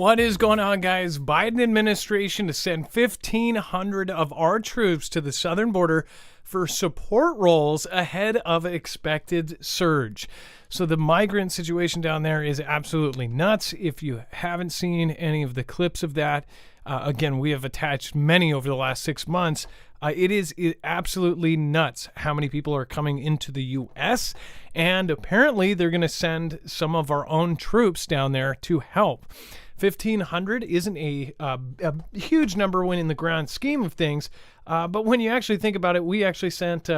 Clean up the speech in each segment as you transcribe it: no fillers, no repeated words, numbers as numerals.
What is going on, guys? Biden administration to send 1,500 of our troops to the southern border for support roles ahead of expected surge. So the migrant situation down there is absolutely nuts. If you haven't seen any of the clips of that, again, we have attached many over the last 6 months. It is absolutely nuts how many people are coming into the U.S. And apparently they're going to send some of our own troops down there to help. 1,500 isn't a huge number when in the grand scheme of things. But when you actually think about it, we actually sent,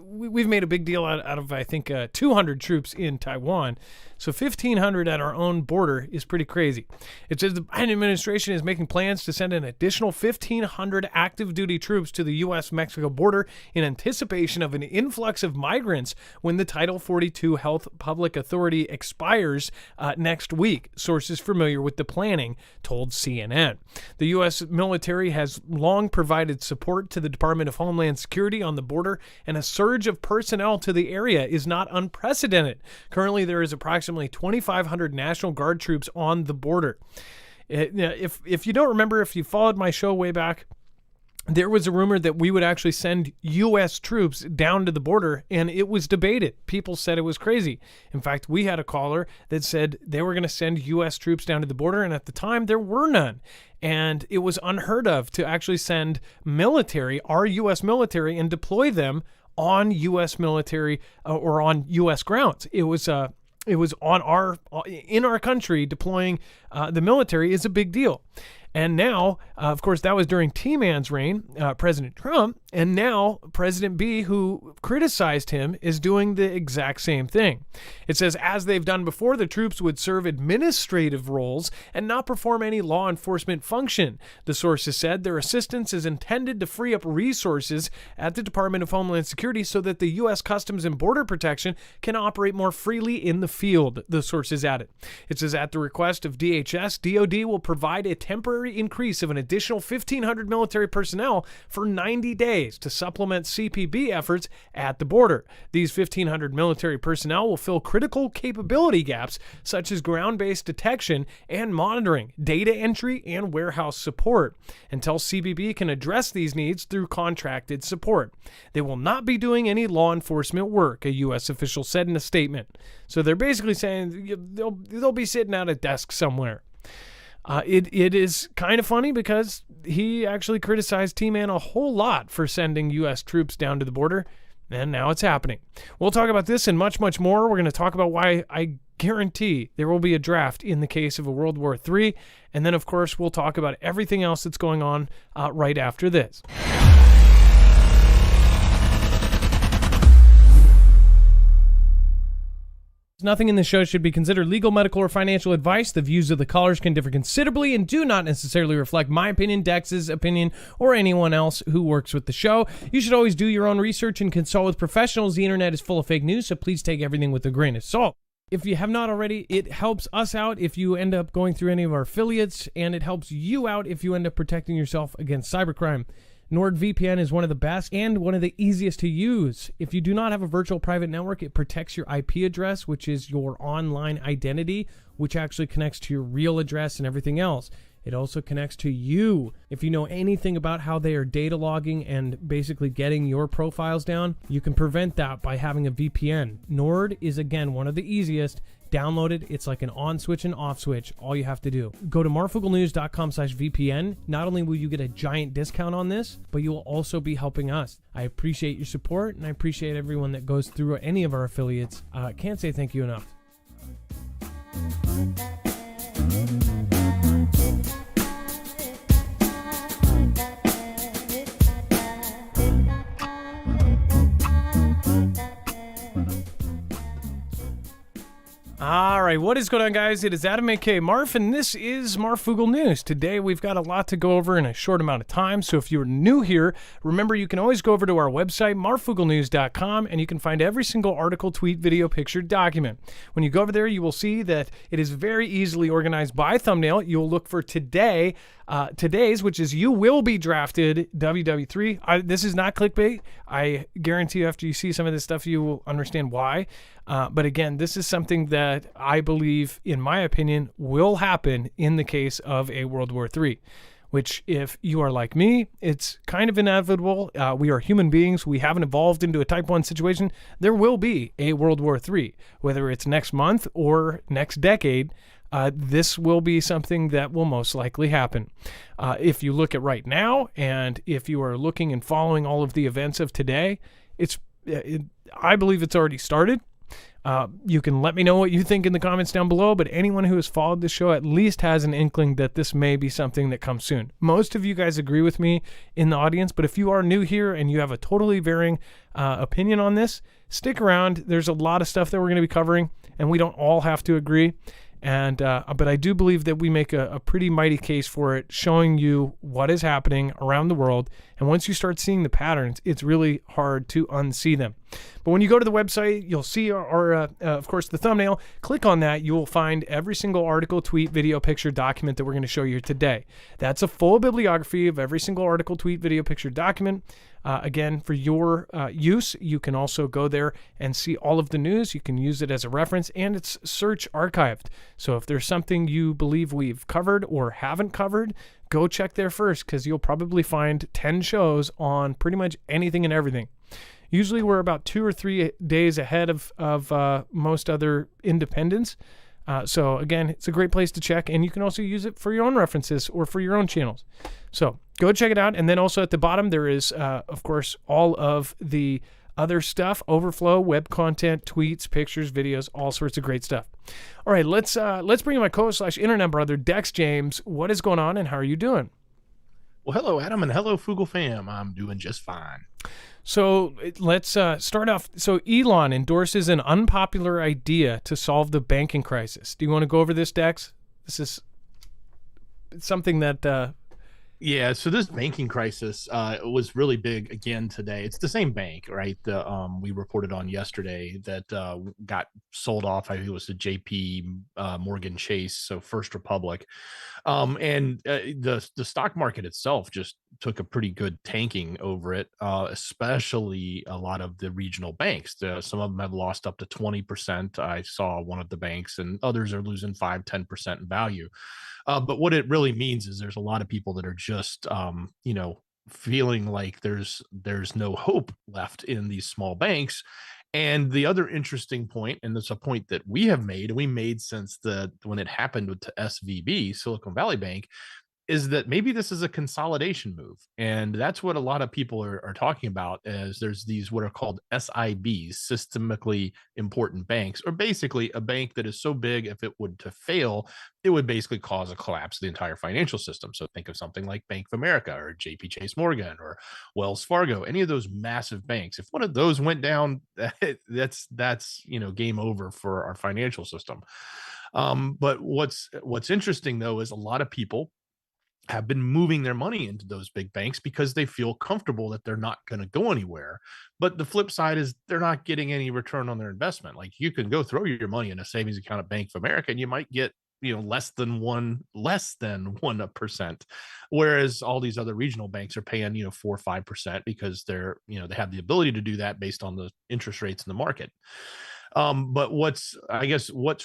we've made a big deal out of, I think, 200 troops in Taiwan. So 1,500 at our own border is pretty crazy. It says the Biden administration is making plans to send an additional 1,500 active duty troops to the U.S.-Mexico border in anticipation of an influx of migrants when the Title 42 Health Public Authority expires next week. Sources familiar with the planning told CNN. The U.S. military has long provided support to the Department of Homeland Security on the border, and a surge of personnel to the area is not unprecedented. Currently, there is approximately 2,500 National Guard troops on the border. If you don't remember, if you followed my show way back, there was a rumor that we would actually send U.S. troops down to the border, and it was debated. People said it was crazy. In fact, we had a caller that said they were going to send U.S. troops down to the border, and at the time, there were none. And it was unheard of to actually send military, our U.S. military, and deploy them on U.S. military or on U.S. grounds. It was on in our country. Deploying the military is a big deal. And now, of course, that was during T-Man's reign, President Trump, and now President B, who criticized him, is doing the exact same thing. It says, as they've done before, the troops would serve administrative roles and not perform any law enforcement function. The sources said their assistance is intended to free up resources at the Department of Homeland Security so that the U.S. Customs and Border Protection can operate more freely in the field, the sources added. It says, at the request of DHS, DOD will provide a temporary increase of an additional 1,500 military personnel for 90 days to supplement CPB efforts at the border. These 1,500 military personnel will fill critical capability gaps such as ground-based detection and monitoring, data entry, and warehouse support until CBP can address these needs through contracted support. They will not be doing any law enforcement work, a U.S. official said in a statement. So they're basically saying they'll be sitting at a desk somewhere. It is kind of funny because he actually criticized T-Man a whole lot for sending U.S. troops down to the border, and now it's happening. We'll talk about this and much, much more. We're going to talk about why I guarantee there will be a draft in the case of a World War III, and then, of course, we'll talk about everything else that's going on right after this. Nothing in this show should be considered legal, medical, or financial advice. The views of the callers can differ considerably and do not necessarily reflect my opinion, Dex's opinion, or anyone else who works with the show. You should always do your own research and consult with professionals. The internet is full of fake news, so please take everything with a grain of salt. If you have not already, it helps us out if you end up going through any of our affiliates, and it helps you out if you end up protecting yourself against cybercrime. NordVPN is one of the best and one of the easiest to use. If you do not have a virtual private network, it protects your IP address, which is your online identity, which actually connects to your real address and everything else. It also connects to you. If you know anything about how they are data logging and basically getting your profiles down, you can prevent that by having a VPN. Nord is, again, one of the easiest. Download it. It's like an on switch and off switch. All you have to do. Go to marfooglenews.com/VPN. Not only will you get a giant discount on this, but you will also be helping us. I appreciate your support, and I appreciate everyone that goes through any of our affiliates. Can't say thank you enough. All right, what is going on, guys? It is Adam, a.k.a. Marf, and this is Marfoogle News. Today, we've got a lot to go over in a short amount of time, so if you're new here, remember you can always go over to our website, marfooglenews.com, and you can find every single article, tweet, video, picture, document. When you go over there, you will see that it is very easily organized by thumbnail. You will look for today, Today's, which is you will be drafted WW3. This is not clickbait. I guarantee you after you see some of this stuff, you will understand why. But again, this is something that I believe, in my opinion, will happen in the case of a World War III. Which, if you are like me, it's kind of inevitable. We are human beings. We haven't evolved into a type 1 situation. There will be a World War III, whether it's next month or next decade. This will be something that will most likely happen. If you look at right now, and if you are looking and following all of the events of today, I believe it's already started. You can let me know what you think in the comments down below, but anyone who has followed this show at least has an inkling that this may be something that comes soon. Most of you guys agree with me in the audience, but if you are new here and you have a totally varying opinion on this, stick around. There's a lot of stuff that we're going to be covering, and we don't all have to agree. But I do believe that we make a pretty mighty case for it, showing you what is happening around the world. And once you start seeing the patterns, it's really hard to unsee them. But when you go to the website, you'll see of course, the thumbnail. Click on that. You will find every single article, tweet, video, picture, document that we're going to show you today. That's a full bibliography of every single article, tweet, video, picture, document. Again, for your use, you can also go there and see all of the news. You can use it as a reference, and it's search archived. So if there's something you believe we've covered or haven't covered, go check there first, because you'll probably find 10 shows on pretty much anything and everything. Usually we're about 2 or 3 days ahead of most other independents. So again, it's a great place to check, and you can also use it for your own references or for your own channels. So go check it out. And then also at the bottom, there is, of course, all of the other stuff: Overflow, web content, tweets, pictures, videos, all sorts of great stuff. All right, let's bring in my co-host/internet brother, Dex James. What is going on, and how are you doing? Well, hello, Adam, and hello, Foogle fam. I'm doing just fine. So let's start off. So Elon endorses an unpopular idea to solve the banking crisis. Do you want to go over this, Dex? This is something that... Yeah, so this banking crisis was really big again today. It's the same bank, right? We reported on yesterday that got sold off. I think it was the JP Morgan Chase, so First Republic. And the stock market itself just took a pretty good tanking over it, especially a lot of the regional banks. Some of them have lost up to 20%. I saw one of the banks, and others are losing 5-10% in value. But what it really means is there's a lot of people that are just, feeling like there's no hope left in these small banks. And the other interesting point, and it's a point that we have made, and we made since when it happened with SVB, Silicon Valley Bank, is that maybe this is a consolidation move. And that's what a lot of people are talking about, as there's these what are called SIBs, systemically important banks, or basically a bank that is so big, if it would to fail, it would basically cause a collapse of the entire financial system. So think of something like Bank of America or JP Chase Morgan or Wells Fargo, any of those massive banks. If one of those went down, that's game over for our financial system. But what's interesting though is a lot of people have been moving their money into those big banks because they feel comfortable that they're not going to go anywhere. But the flip side is they're not getting any return on their investment. Like, you can go throw your money in a savings account at Bank of America and you might get less than 1%, whereas all these other regional banks are paying 4 or 5% because they're they have the ability to do that based on the interest rates in the market. But what's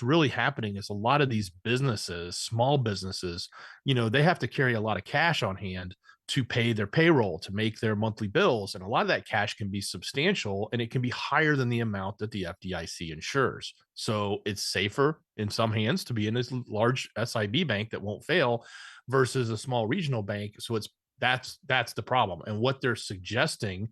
really happening is a lot of these businesses, small businesses, they have to carry a lot of cash on hand to pay their payroll, to make their monthly bills. And a lot of that cash can be substantial, and it can be higher than the amount that the FDIC insures. So it's safer in some hands to be in this large SIB bank that won't fail versus a small regional bank. So that's the problem. And what they're suggesting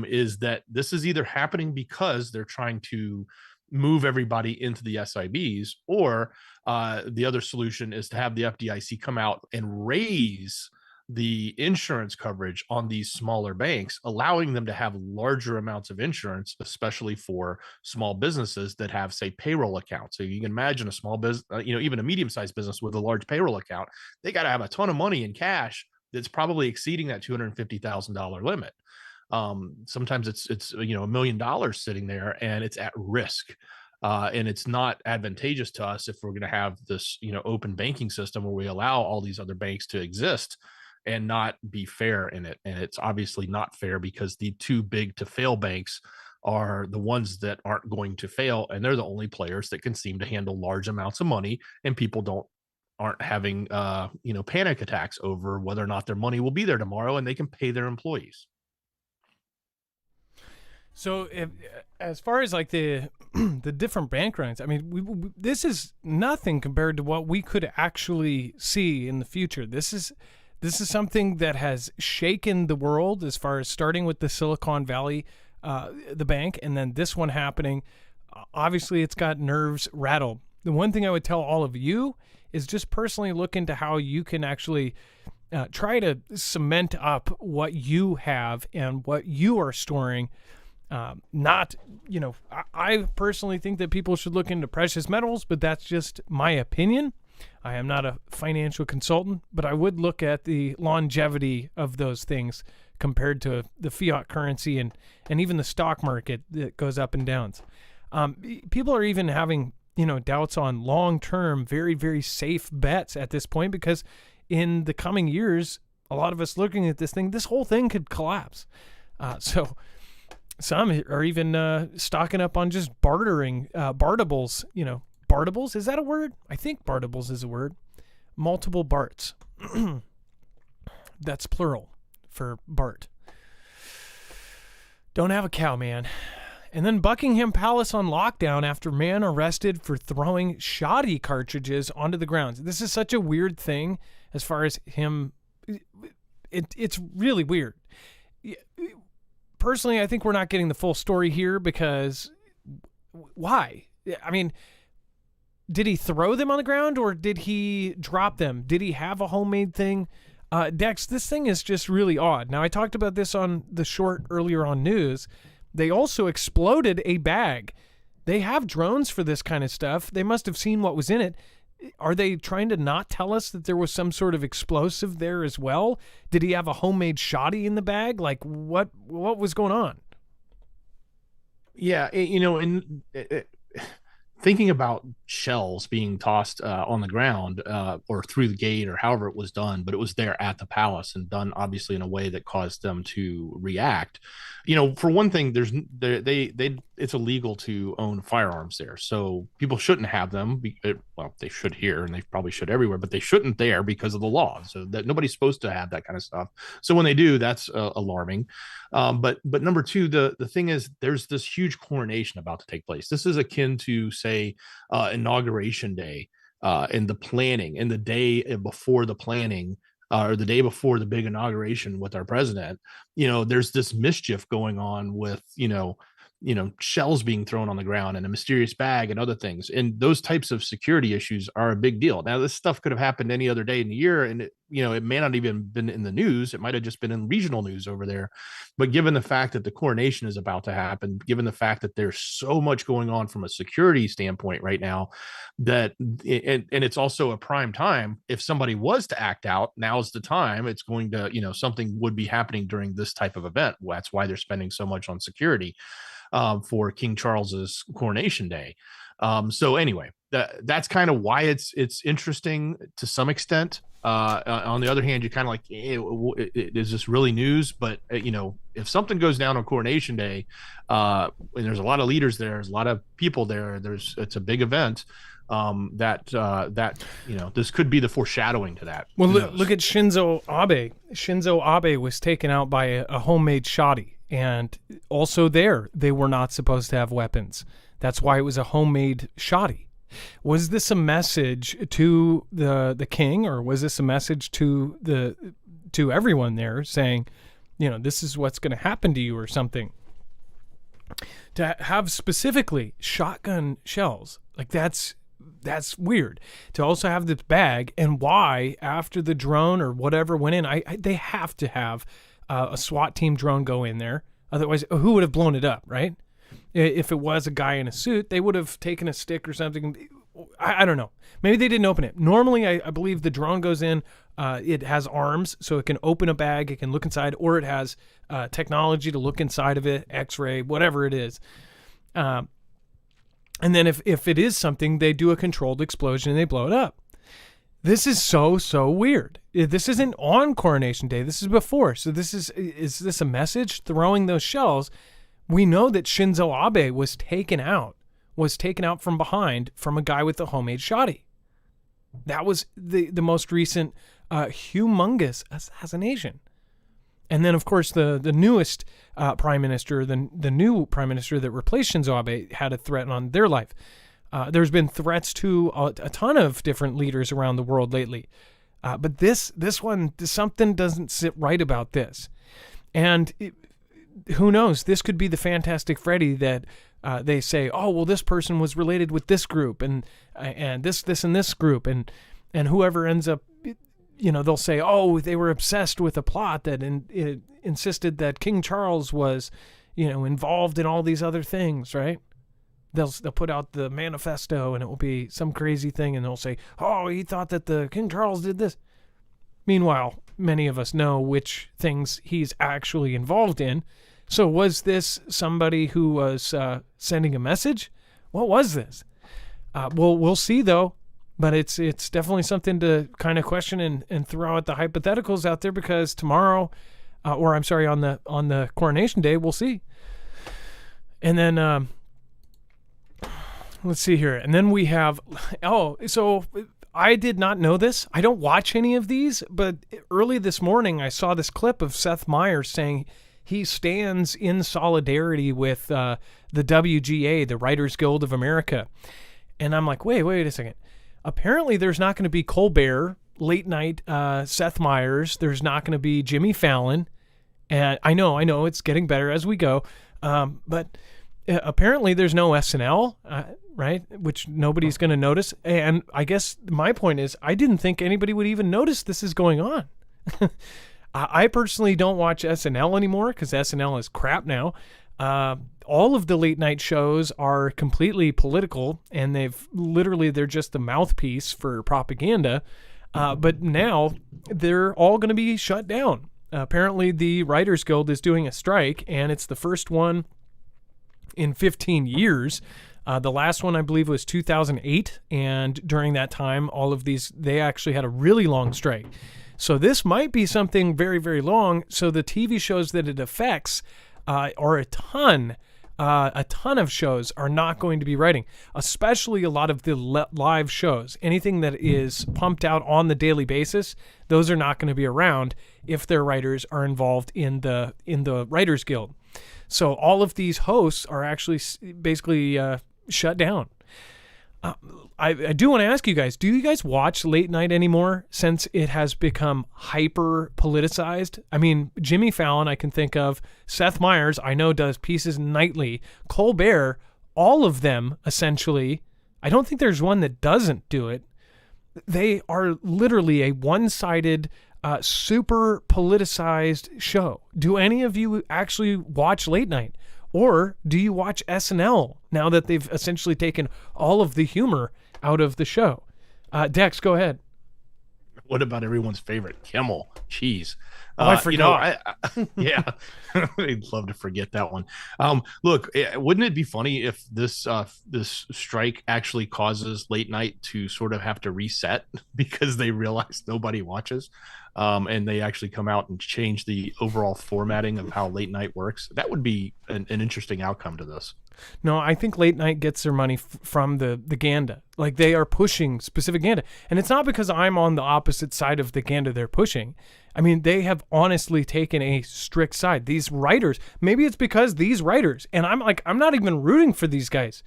is that this is either happening because they're trying to move everybody into the SIBs, or the other solution is to have the FDIC come out and raise the insurance coverage on these smaller banks, allowing them to have larger amounts of insurance, especially for small businesses that have, say, payroll accounts. So you can imagine a small business, even a medium-sized business with a large payroll account, they got to have a ton of money in cash that's probably exceeding that $250,000 limit. Sometimes it's $1 million sitting there, and it's at risk. And it's not advantageous to us if we're going to have this, open banking system where we allow all these other banks to exist and not be fair in it. And it's obviously not fair because the too big to fail banks are the ones that aren't going to fail, and they're the only players that can seem to handle large amounts of money, and people aren't having panic attacks over whether or not their money will be there tomorrow and they can pay their employees. So, as far as like the the different bank runs, I mean, this is nothing compared to what we could actually see in the future. This is something that has shaken the world, as far as starting with the Silicon Valley, the bank, and then this one happening. Obviously, it's got nerves rattled. The one thing I would tell all of you is just personally look into how you can actually try to cement up what you have and what you are storing. Not, I personally think that people should look into precious metals, but that's just my opinion. I am not a financial consultant, but I would look at the longevity of those things compared to the fiat currency and even the stock market that goes up and downs. People are even having, doubts on long-term, very, very safe bets at this point, because in the coming years, a lot of us looking at this whole thing could collapse. So some are even stocking up on just bartering, bartables, Bartables, is that a word? I think bartables is a word. Multiple Barts. That's plural for Bart. Don't have a cow, man. And then Buckingham Palace on lockdown after man arrested for throwing shoddy cartridges onto the grounds. This is such a weird thing as far as him. It's really weird. Personally, I think we're not getting the full story here because why? I mean, did he throw them on the ground or did he drop them? Did he have a homemade thing? Dex, this thing is just really odd. Now, I talked about this on the short earlier on news. They also exploded a bag. They have drones for this kind of stuff. They must have seen what was in it. Are they trying to not tell us that there was some sort of explosive there as well? Did he have a homemade shoddy in the bag? Like, what was going on? Yeah, thinking about shells being tossed on the ground or through the gate or however it was done, but it was there at the palace and done obviously in a way that caused them to react. For one thing, it's illegal to own firearms there, so people shouldn't have them. Well, they should here, and they probably should everywhere, but they shouldn't there because of the law. So that nobody's supposed to have that kind of stuff. So when they do, that's alarming. But number two, the thing is, there's this huge coronation about to take place. This is akin to, say, inauguration day and the planning, and the day before the planning, or the day before the big inauguration with our president. There's this mischief going on with shells being thrown on the ground and a mysterious bag and other things, and those types of security issues are a big deal. Now, this stuff could have happened any other day in the year, and it may not even been in the news. It might have just been in regional news over there. But given the fact that the coronation is about to happen, given the fact that there's so much going on from a security standpoint right now, and it's also a prime time. If somebody was to act out, now's the time. It's going to, something would be happening during this type of event. That's why they're spending so much on security for King Charles's coronation day. So anyway, that's kind of why it's interesting to some extent. On the other hand, you're kind of like, is this really news? But if something goes down on coronation day, and there's a lot of leaders there, there's a lot of people there, it's a big event. This could be the foreshadowing to that. Well, look at Shinzo Abe. Shinzo Abe was taken out by a homemade shoddy. And also there, they were not supposed to have weapons. That's why it was a homemade shoddy. Was this a message to the king, or was this a message to everyone there saying, this is what's going to happen to you or something? To have specifically shotgun shells, like that's weird. To also have this bag, and why after the drone or whatever went in, they have to have a SWAT team drone go in there. Otherwise, who would have blown it up, right? If it was a guy in a suit, they would have taken a stick or something. I don't know. Maybe they didn't open it. Normally, I believe the drone goes in. It has arms, so it can open a bag. It can look inside, or it has technology to look inside of it, X-ray, whatever it is. And then if it is something, they do a controlled explosion and they blow it up. This is so weird. This isn't on Coronation Day. This is before. So is this a message throwing those shells? We know that Shinzo Abe was taken out from behind from a guy with a homemade shotty. That was the most recent humongous assassination. And then, of course, the newest prime minister, the new prime minister that replaced Shinzo Abe, had a threat on their life. There's been threats to a ton of different leaders around the world lately. But this one, something doesn't sit right about this. And who knows? This could be the Fantastic Freddy that they say, oh, well, this person was related with this group and this and this group. And whoever ends up, they'll say, oh, they were obsessed with a plot that it insisted that King Charles was, involved in all these other things, right? They'll put out the manifesto and it will be some crazy thing and they'll say, oh, he thought that the King Charles did this. Meanwhile, many of us know which things he's actually involved in. So was this somebody who was sending a message? What was this? We'll see though, but it's definitely something to kind of question and throw out the hypotheticals out there, because tomorrow, on the Coronation Day, we'll see. And then, let's see here. And then we have, so I did not know this. I don't watch any of these, but early this morning I saw this clip of Seth Meyers saying he stands in solidarity with the WGA, the Writers Guild of America. And I'm like, wait a second. Apparently there's not going to be Colbert, late night Seth Meyers. There's not going to be Jimmy Fallon. And I know it's getting better as we go. But apparently there's no SNL, right? Which nobody's going to notice. And I guess my point is, I didn't think anybody would even notice this is going on. I personally don't watch SNL anymore because SNL is crap now. All of the late night shows are completely political, and they're just the mouthpiece for propaganda. But now they're all going to be shut down. Apparently the Writers Guild is doing a strike, and it's the first one in 15 years. The last one, I believe, was 2008. And during that time, all of these, they actually had a really long strike. So this might be something very, very long. So the TV shows that it affects are a ton of shows are not going to be writing, especially a lot of the live shows. Anything that is pumped out on the daily basis, those are not going to be around if their writers are involved in the Writers Guild. So all of these hosts are actually basically shut down. I do want to ask you guys, do you guys watch late night anymore since it has become hyper politicized? I mean, Jimmy Fallon, I can think of. Seth Meyers, I know, does pieces nightly. Colbert, all of them, essentially. I don't think there's one that doesn't do it. They are literally a one-sided, super politicized show. Do any of you actually watch late night? Or do you watch SNL now that they've essentially taken all of the humor out of the show? Dex, go ahead. What about everyone's favorite, Kimmel? Jeez. I forgot. Yeah, I'd love to forget that one. Look, wouldn't it be funny if this strike actually causes late night to sort of have to reset because they realize nobody watches, and they actually come out and change the overall formatting of how late night works? That would be an interesting outcome to this. No, I think late night gets their money from the Ganda. Like, they are pushing specific Ganda. And it's not because I'm on the opposite side of the Ganda they're pushing. I mean, they have honestly taken a strict side. These writers, maybe it's because these writers, and I'm not even rooting for these guys.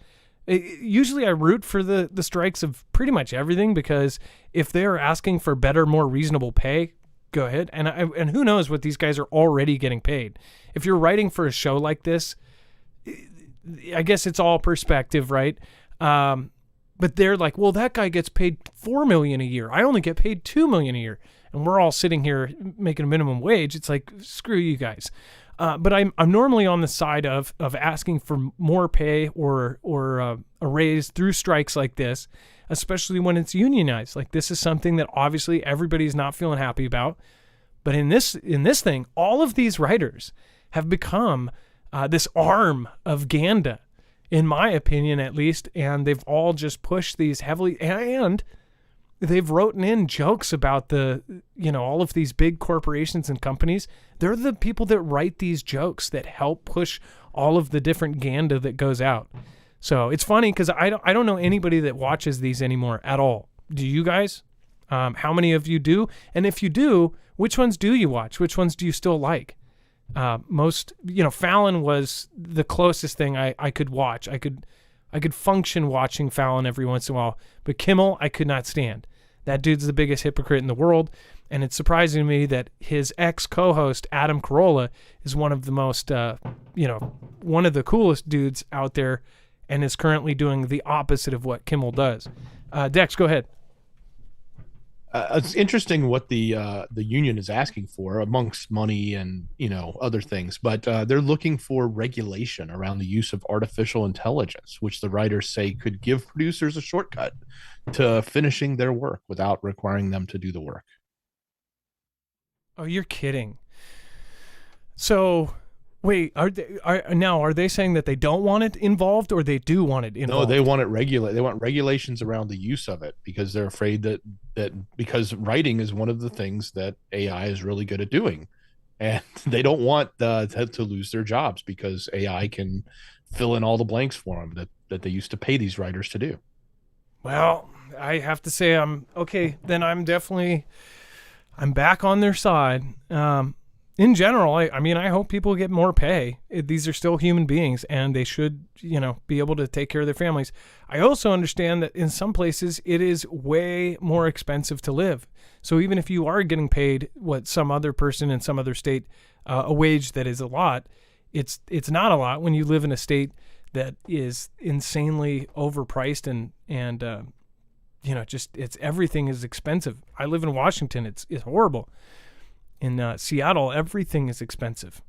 Usually I root for the strikes of pretty much everything, because if they're asking for better, more reasonable pay, go ahead. And who knows what these guys are already getting paid. If you're writing for a show like this, I guess it's all perspective, right? But they're like, well, that guy gets paid $4 million a year. I only get paid $2 million a year. And we're all sitting here making a minimum wage. It's like, screw you guys. But I'm normally on the side of asking for more pay or a raise through strikes like this, especially when it's unionized. Like, this is something that obviously everybody's not feeling happy about. But in this thing, all of these writers have become this arm of Ganda. in my opinion at least, and they've all just pushed these heavily, and they've written in jokes about all of these big corporations and companies. They're the people that write these jokes that help push all of the different ganda that goes out. So it's funny because I don't know anybody that watches these anymore at all. Do you guys? How many of you do? And if you do, which ones do you watch? Which ones do you still like? Most, Fallon was the closest thing I could watch. I could function watching Fallon every once in a while, but Kimmel I could not stand. That dude's the biggest hypocrite in the world, and it's surprising to me that his ex-co-host Adam Carolla is one of the most, one of the coolest dudes out there, and is currently doing the opposite of what Kimmel does. Dex, go ahead. It's interesting what the union is asking for amongst money and other things, but they're looking for regulation around the use of artificial intelligence, which the writers say could give producers a shortcut to finishing their work without requiring them to do the work. Oh, you're kidding. So, wait, are they saying that they don't want it involved, or they do want it involved? No, they want it They want regulations around the use of it because they're afraid that because writing is one of the things that AI is really good at doing, and they don't want to lose their jobs because AI can fill in all the blanks for them that they used to pay these writers to do. Well, I have to say I'm back on their side. In general, I hope people get more pay. These are still human beings, and they should, be able to take care of their families. I also understand that in some places it is way more expensive to live. So even if you are getting paid what some other person in some other state, a wage that is a lot, it's not a lot when you live in a state that is insanely overpriced and everything is expensive. I live in Washington. It's horrible. In Seattle, everything is expensive.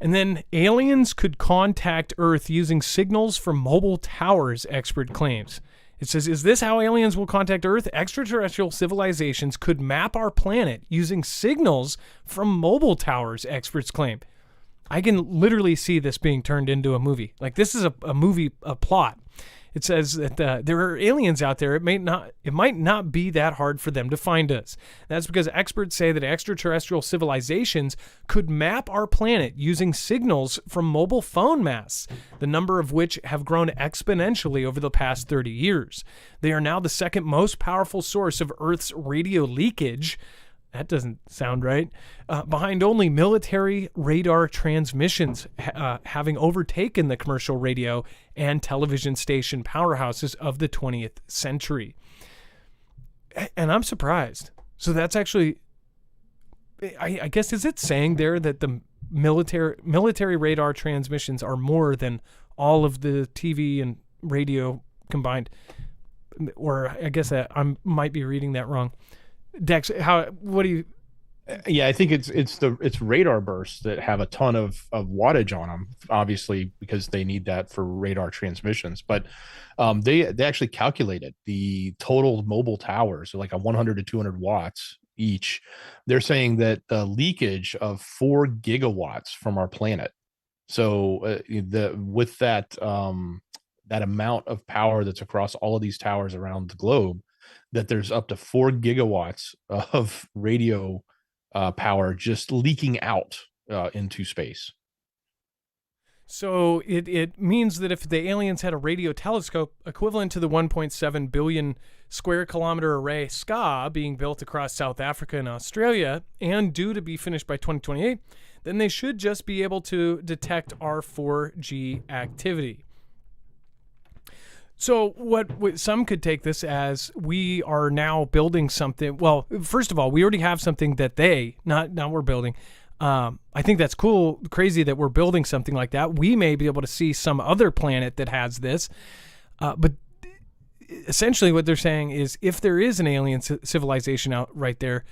And then aliens could contact Earth using signals from mobile towers, expert claims. It says, is this how aliens will contact Earth? Extraterrestrial civilizations could map our planet using signals from mobile towers, experts claim. I can literally see this being turned into a movie. Like, this is a movie, a plot. It says that there are aliens out there. It might not be that hard for them to find us. That's because experts say that extraterrestrial civilizations could map our planet using signals from mobile phone masts, the number of which have grown exponentially over the past 30 years. They are now the second most powerful source of Earth's radio leakage. That doesn't sound right. Behind only military radar transmissions, having overtaken the commercial radio and television station powerhouses of the 20th century. And I'm surprised. So that's actually, I guess, is it saying there that the military radar transmissions are more than all of the TV and radio combined? Or I guess that I might be reading that wrong. Dex, what do you? Yeah, I think it's radar bursts that have a ton of wattage on them, obviously, because they need that for radar transmissions. But they actually calculated the total mobile towers, so like 100 to 200 watts each. They're saying that the leakage of 4 gigawatts from our planet. So with that amount of power that's across all of these towers around the globe, that there's up to 4 gigawatts of radio power just leaking out into space. So it means that if the aliens had a radio telescope equivalent to the 1.7 billion square kilometer array SCA being built across South Africa and Australia and due to be finished by 2028, then they should just be able to detect our 4G activity. So what some could take this as we are now building something. Well, first of all, we already have something that not we're building. I think that's cool, crazy that we're building something like that. We may be able to see some other planet that has this. But essentially what they're saying is if there is an alien civilization out right there,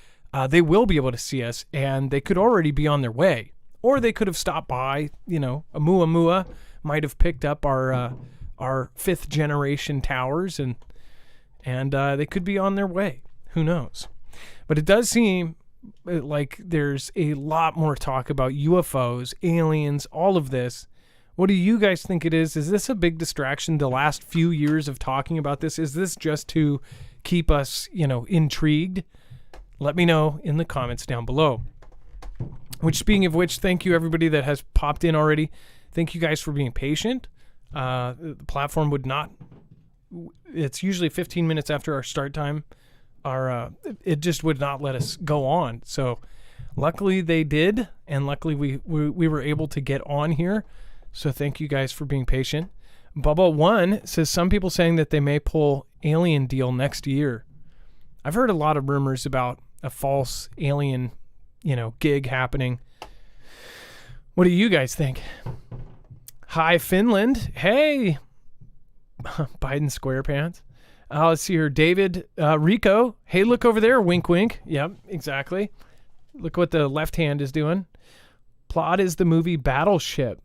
they will be able to see us, and they could already be on their way. Or they could have stopped by, Oumuamua might have picked up our 5th generation towers and they could be on their way. Who knows? But it does seem like there's a lot more talk about UFOs, aliens, all of this, What do you guys think it is? Is this a big distraction? The last few years of talking about this, is this just to keep us, intrigued? Let me know in the comments down below. Which, speaking of which, thank you everybody that has popped in already. Thank you guys for being patient. The platform would not. It's usually 15 minutes after our start time. It just would not let us go on. So, luckily they did, and luckily we were able to get on here. So thank you guys for being patient. Bubba1 says some people saying that they may pull alien deal next year. I've heard a lot of rumors about a false alien, gig happening. What do you guys think? Hi, Finland. Hey, Biden SquarePants. Let's see here. David Rico. Hey, look over there. Wink, wink. Yep, exactly. Look what the left hand is doing. Plot is the movie Battleship.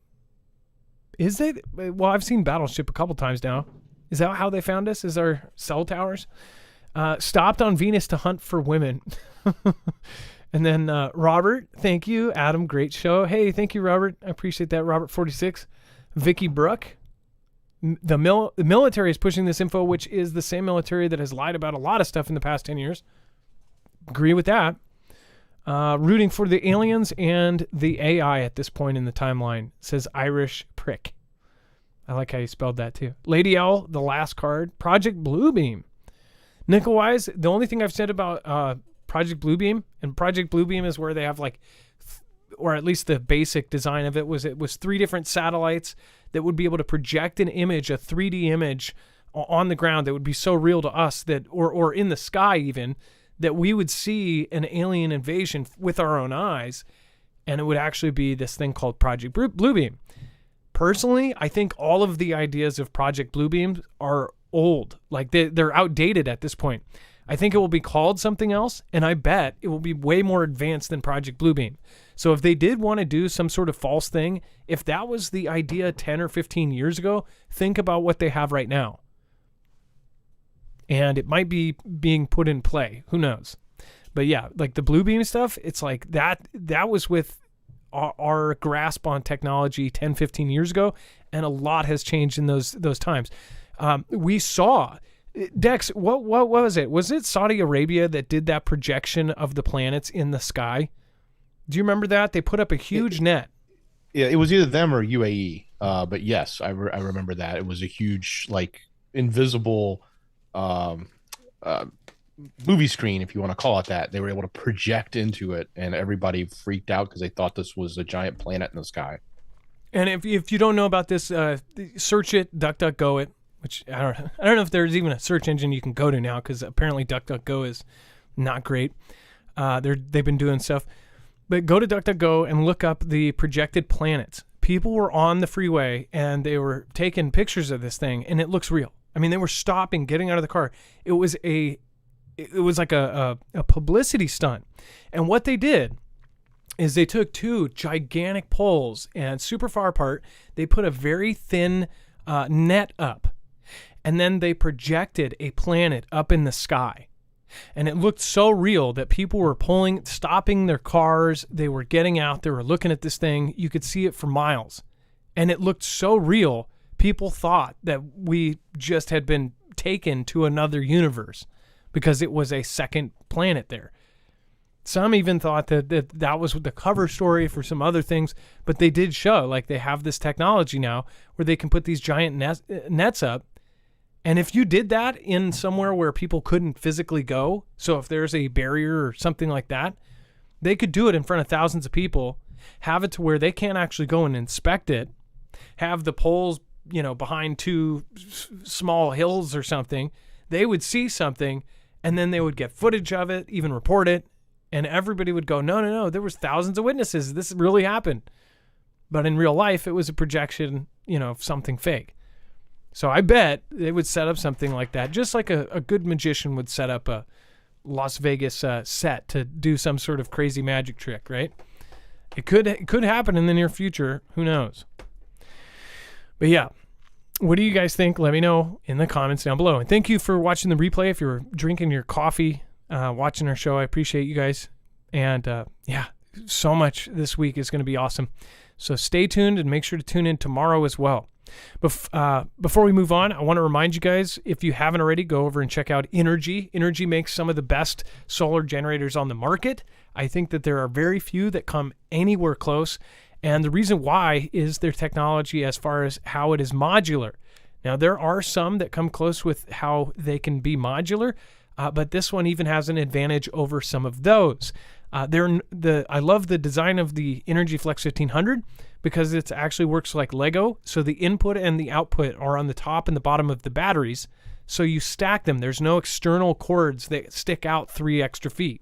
Is it? Well, I've seen Battleship a couple times now. Is that how they found us? Is our cell towers? Stopped on Venus to hunt for women. And then Robert, thank you. Adam, great show. Hey, thank you, Robert. I appreciate that. Robert46. Vicky Brook. The military is pushing this info, which is the same military that has lied about a lot of stuff in the past 10 years. Agree with that. Rooting for the aliens and the AI at this point in the timeline, says Irish Prick. I like how you spelled that too. Lady L, the last card. Project Bluebeam. Nickel-wise, the only thing I've said about Project Bluebeam, and Project Bluebeam is where they have or at least the basic design of it was 3 different satellites that would be able to project an image, a 3D image on the ground that would be so real to us that, or in the sky even, that we would see an alien invasion with our own eyes, and it would actually be this thing called Project Bluebeam. Personally, I think all of the ideas of Project Bluebeam are old. They're outdated at this point. I think it will be called something else, and I bet it will be way more advanced than Project Bluebeam. So if they did want to do some sort of false thing, if that was the idea 10 or 15 years ago, think about what they have right now. And it might be being put in play. Who knows? But yeah, the Bluebeam stuff, it's like that was with our grasp on technology 10, 15 years ago, and a lot has changed in those times. We saw, Dex, what was it? Was it Saudi Arabia that did that projection of the planets in the sky? Do you remember that? They put up a huge net. Yeah, it was either them or UAE. But yes, I remember that. It was a huge, invisible movie screen, if you want to call it that. They were able to project into it, and everybody freaked out because they thought this was a giant planet in the sky. And if you don't know about this, search it, DuckDuckGo it, which I don't know if there's even a search engine you can go to now, because apparently DuckDuckGo is not great. They've been doing stuff. But go to DuckDuckGo and look up the projected planets. People were on the freeway and they were taking pictures of this thing, and it looks real. I mean, they were stopping, getting out of the car. It was like a publicity stunt. And what they did is they took 2 gigantic poles, and super far apart, they put a very thin net up, and then they projected a planet up in the sky. And it looked so real that people were stopping their cars. They were getting out. They were looking at this thing. You could see it for miles. And it looked so real, people thought that we just had been taken to another universe because it was a second planet there. Some even thought that was the cover story for some other things, but they did show, they have this technology now where they can put these giant nets up. And if you did that in somewhere where people couldn't physically go, so if there's a barrier or something like that, they could do it in front of thousands of people, have it to where they can't actually go and inspect it, have the poles, behind 2 small hills or something. They would see something, and then they would get footage of it, even report it, and everybody would go, no, there was thousands of witnesses. This really happened. But in real life, it was a projection, of something fake. So I bet they would set up something like that, just like a good magician would set up a Las Vegas set to do some sort of crazy magic trick, right? It could happen in the near future. Who knows? But yeah, what do you guys think? Let me know in the comments down below. And thank you for watching the replay. If you're drinking your coffee, watching our show, I appreciate you guys. And yeah, so much this week is going to be awesome. So stay tuned and make sure to tune in tomorrow as well. Before we move on, I want to remind you guys, if you haven't already, go over and check out Energy. Energy makes some of the best solar generators on the market. I think that there are very few that come anywhere close. And the reason why is their technology as far as how it is modular. Now, there are some that come close with how they can be modular, but this one even has an advantage over some of those. I love the design of the Energy Flex 1500 because it actually works like Lego. So the input and the output are on the top and the bottom of the batteries. So you stack them. There's no external cords that stick out 3 extra feet.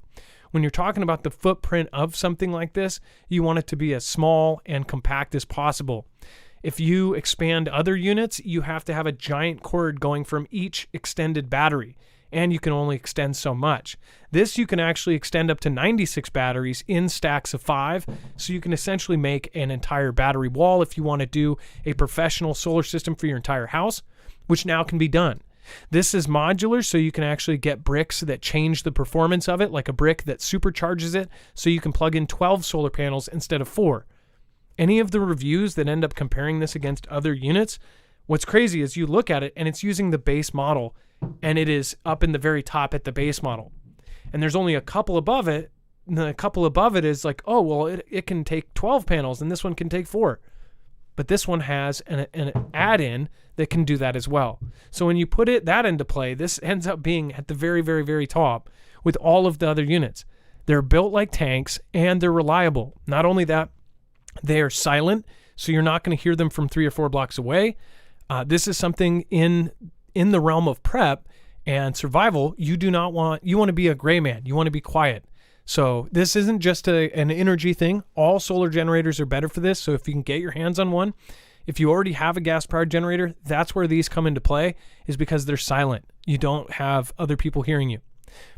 When you're talking about the footprint of something like this, you want it to be as small and compact as possible. If you expand other units, you have to have a giant cord going from each extended battery, and you can only extend so much. This you can actually extend up to 96 batteries in stacks of 5, so you can essentially make an entire battery wall if you want to do a professional solar system for your entire house, which now can be done. This is modular, so you can actually get bricks that change the performance of it, like a brick that supercharges it, so you can plug in 12 solar panels instead of 4. Any of the reviews that end up comparing this against other units, what's crazy is you look at it and it's using the base model, and it is up in the very top at the base model. And there's only a couple above it, and then a couple above it is like, oh, well, it can take 12 panels, and this one can take 4. But this one has an add-in that can do that as well. So when you put that into play, this ends up being at the very, very, very top with all of the other units. They're built like tanks, and they're reliable. Not only that, they are silent, so you're not going to hear them from 3 or 4 blocks away. This is something in the realm of prep and survival. You want to be a gray man. You want to be quiet. So this isn't just an energy thing. All solar generators are better for this. So if you can get your hands on one, if you already have a gas-powered generator, that's where these come into play, is because they're silent. You don't have other people hearing you.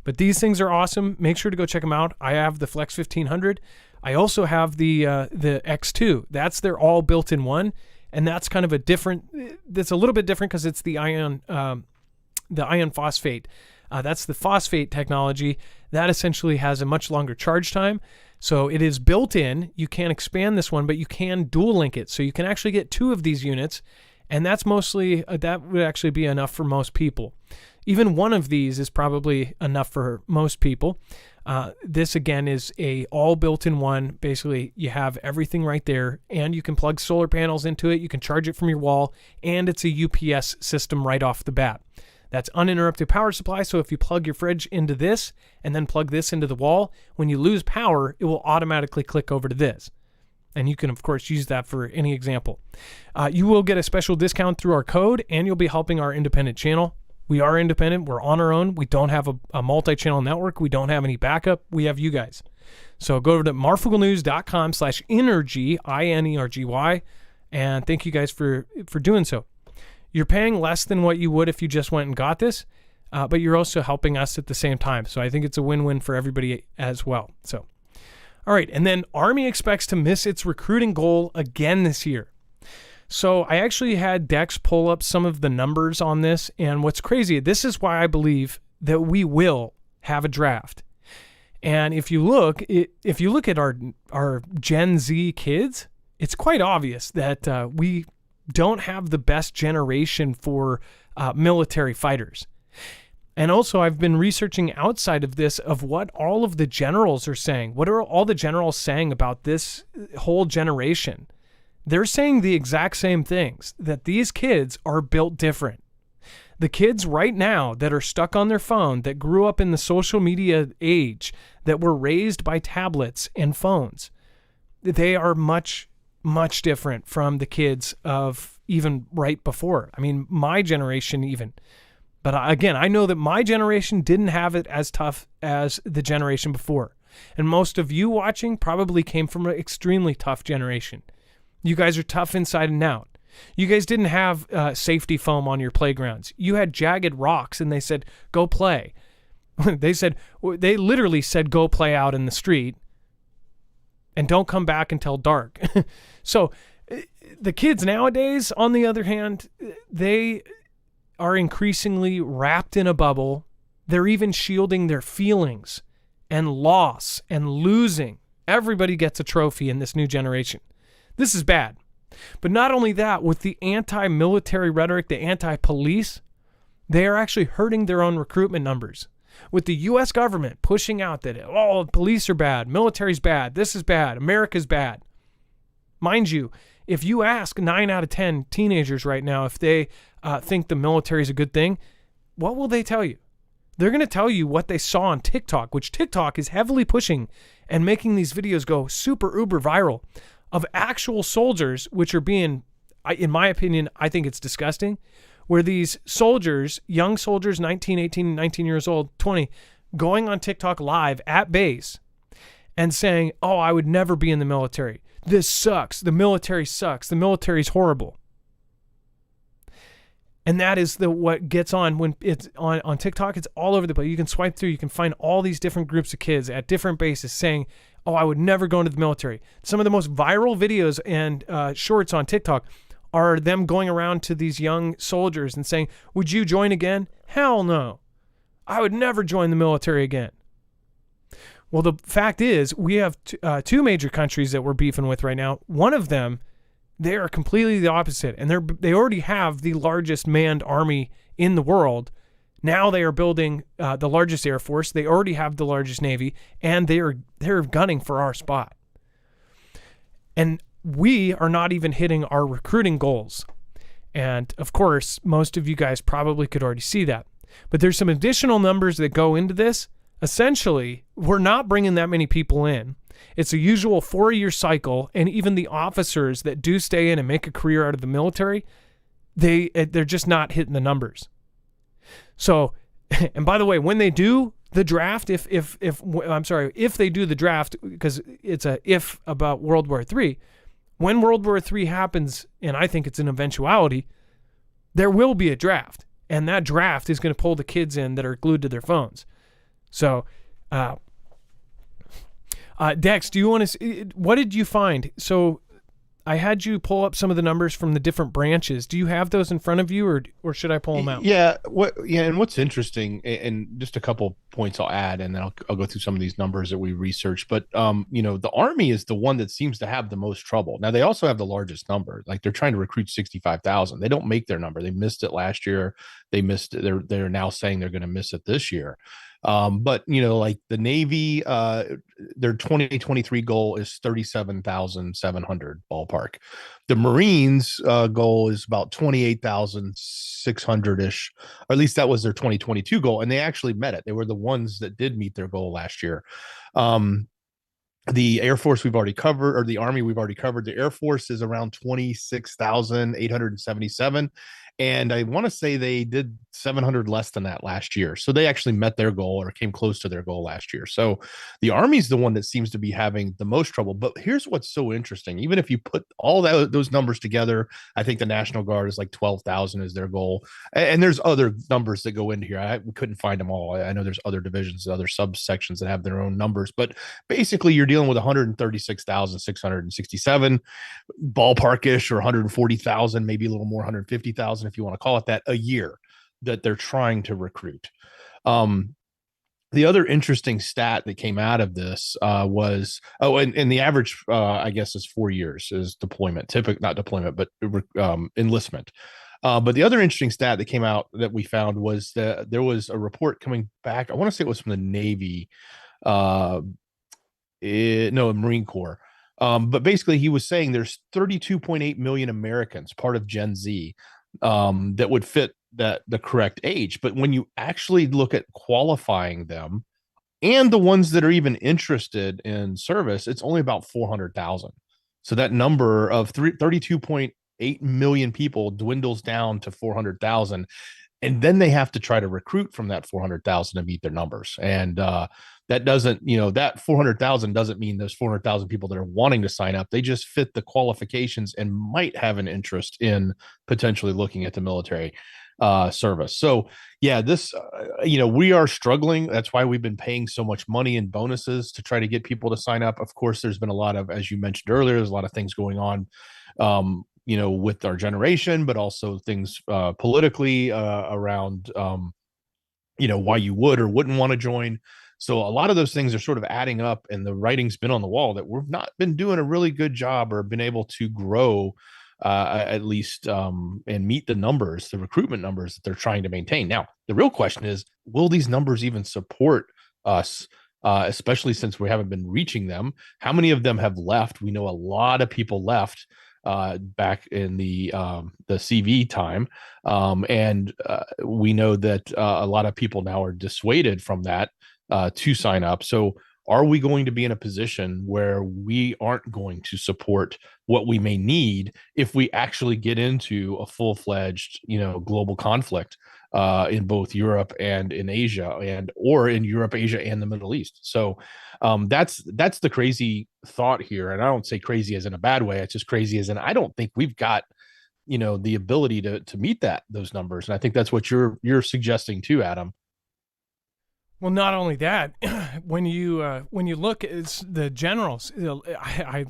But these things are awesome. Make sure to go check them out. I have the Flex 1500. I also have the X2. That's their all built-in one, and that's kind of that's a little bit different because it's the iron phosphate. That's the phosphate technology. That essentially has a much longer charge time. So it is built in. You can't expand this one, but you can dual link it. So you can actually get 2 of these units, and that's mostly, that would actually be enough for most people. Even one of these is probably enough for most people. This again is a all built-in one. Basically, you have everything right there, and you can plug solar panels into it. You can charge it from your wall, and it's a UPS system right off the bat. That's uninterrupted power supply. So if you plug your fridge into this and then plug this into the wall, when you lose power, it will automatically click over to this. And you can, of course, use that for any example. You will get a special discount through our code, and you'll be helping our independent channel. We are independent. We're on our own. We don't have a multi-channel network. We don't have any backup. We have you guys. So go over to marfooglenews.com/energy, INERGY, and thank you guys for doing so. You're paying less than what you would if you just went and got this, but you're also helping us at the same time. So I think it's a win-win for everybody as well. So, all right. And then Army expects to miss its recruiting goal again this year. So I actually had Dex pull up some of the numbers on this, and what's crazy, this is why I believe that we will have a draft. And if you look at our Gen Z kids, it's quite obvious that we don't have the best generation for military fighters. And also, I've been researching outside of this of what all of the generals are saying. What are all the generals saying about this whole generation? They're saying the exact same things, that these kids are built different. The kids right now that are stuck on their phone, that grew up in the social media age, that were raised by tablets and phones, they are much, much different from the kids of even right before. I mean, my generation even. But again, I know that my generation didn't have it as tough as the generation before. And most of you watching probably came from an extremely tough generation. You guys are tough inside and out. You guys didn't have safety foam on your playgrounds. You had jagged rocks, and they said, go play. They literally said, go play out in the street and don't come back until dark. So the kids nowadays, on the other hand, they are increasingly wrapped in a bubble. They're even shielding their feelings and loss and losing Everybody gets a trophy in this new generation. This is bad. But not only that, with the anti-military rhetoric, the anti-police, they are actually hurting their own recruitment numbers. With the U.S. government pushing out that, oh, police are bad, military's bad, this is bad, America's bad. Mind you, if you ask 9 out of 10 teenagers right now if they think the military is a good thing, what will they tell you? They're going to tell you what they saw on TikTok, which TikTok is heavily pushing and making these videos go super uber viral of actual soldiers, which are being, in my opinion, I think it's disgusting, where these soldiers, young soldiers, 19, 18, 19 years old, 20, going on TikTok live at base and saying, oh, I would never be in the military. This sucks. The military sucks. The military's horrible. And that is what gets on when it's on TikTok. It's all over the place. You can swipe through. You can find all these different groups of kids at different bases saying, oh, I would never go into the military. Some of the most viral videos and shorts on TikTok are them going around to these young soldiers and saying, would you join again? Hell no. I would never join the military again. Well, the fact is, we have two major countries that we're beefing with right now. One of them, they are completely the opposite, and they already have the largest manned army in the world. Now they are building the largest air force. They already have the largest navy, and they're gunning for our spot. And we are not even hitting our recruiting goals. And of course, most of you guys probably could already see that. But there's some additional numbers that go into this. Essentially, we're not bringing that many people in. It's a usual 4-year cycle, and even the officers that do stay in and make a career out of the military, they're just not hitting the numbers. So, and by the way, when they do the draft, if they do the draft, because it's a if about World War III, when World War III happens, and I think it's an eventuality, there will be a draft, and that draft is going to pull the kids in that are glued to their phones. So, Dex, do you want to? What did you find? So, I had you pull up some of the numbers from the different branches. Do you have those in front of you, or should I pull them out? Yeah. And what's interesting, and just a couple points I'll add, and then I'll go through some of these numbers that we researched. But the Army is the one that seems to have the most trouble. Now they also have the largest number. Like they're trying to recruit 65,000. They don't make their number. They missed it last year. They missed it. They're now saying they're going to miss it this year. But like the Navy, their 2023 goal is 37,700 ballpark. The Marines goal is about 28,600 ish, or at least that was their 2022 goal, and they actually met it. They were the ones that did meet their goal last year. The Air Force we've already covered, or the Army we've already covered. The Air Force is around 26,877. And I want to say they did 700 less than that last year. So they actually met their goal or came close to their goal last year. So the Army's the one that seems to be having the most trouble. But here's what's so interesting. Even if you put all those numbers together, I think the National Guard is like 12,000 is their goal. And there's other numbers that go into here. We couldn't find them all. I know there's other divisions, other subsections that have their own numbers. But basically, you're dealing with 136,667 ballparkish, or 140,000, maybe a little more, 150,000 if you want to call it that, a year that they're trying to recruit. The other interesting stat that came out of this was, and the average, I guess, is 4 years is deployment, not deployment, but enlistment. But the other interesting stat that came out that we found was that there was a report coming back. I want to say it was from the Navy, Marine Corps. But basically, he was saying there's 32.8 million Americans, part of Gen Z, that would fit the correct age. But when you actually look at qualifying them and the ones that are even interested in service, it's only about 400,000. So that number of 32.8 million people dwindles down to 400,000. And then they have to try to recruit from that 400,000 to meet their numbers. And that doesn't, that 400,000 doesn't mean there's 400,000 people that are wanting to sign up. They just fit the qualifications and might have an interest in potentially looking at the military service. So yeah, this, we are struggling. That's why we've been paying so much money in bonuses to try to get people to sign up. Of course, there's been a lot of, as you mentioned earlier, there's a lot of things going on, with our generation, but also things politically around, why you would or wouldn't want to join. So a lot of those things are sort of adding up, and the writing's been on the wall that we've not been doing a really good job or been able to grow at least and meet the numbers, the recruitment numbers that they're trying to maintain. Now, the real question is, will these numbers even support us? Especially since we haven't been reaching them. How many of them have left? We know a lot of people left back in the CV time, and we know that a lot of people now are dissuaded from that to sign up. So, are we going to be in a position where we aren't going to support what we may need if we actually get into a full-fledged, global conflict in both Europe and in Asia, or in Europe, Asia, and the Middle East? So that's the crazy thought here. And I don't say crazy as in a bad way. It's just crazy as in I don't think we've got the ability to meet those numbers. And I think that's what you're suggesting too, Adam. Well, not only that, when you look at the generals, I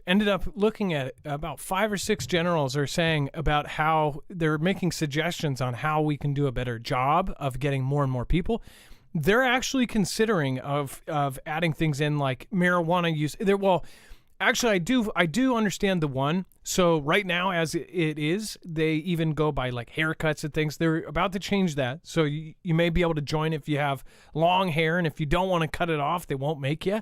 ended up looking at it. About 5 or 6 generals are saying about how they're making suggestions on how we can do a better job of getting more and more people. They're actually considering of adding things in like marijuana use. Actually, I do understand the one. So right now, as it is, they even go by like haircuts and things. They're about to change that. So you may be able to join if you have long hair, and if you don't want to cut it off, they won't make you.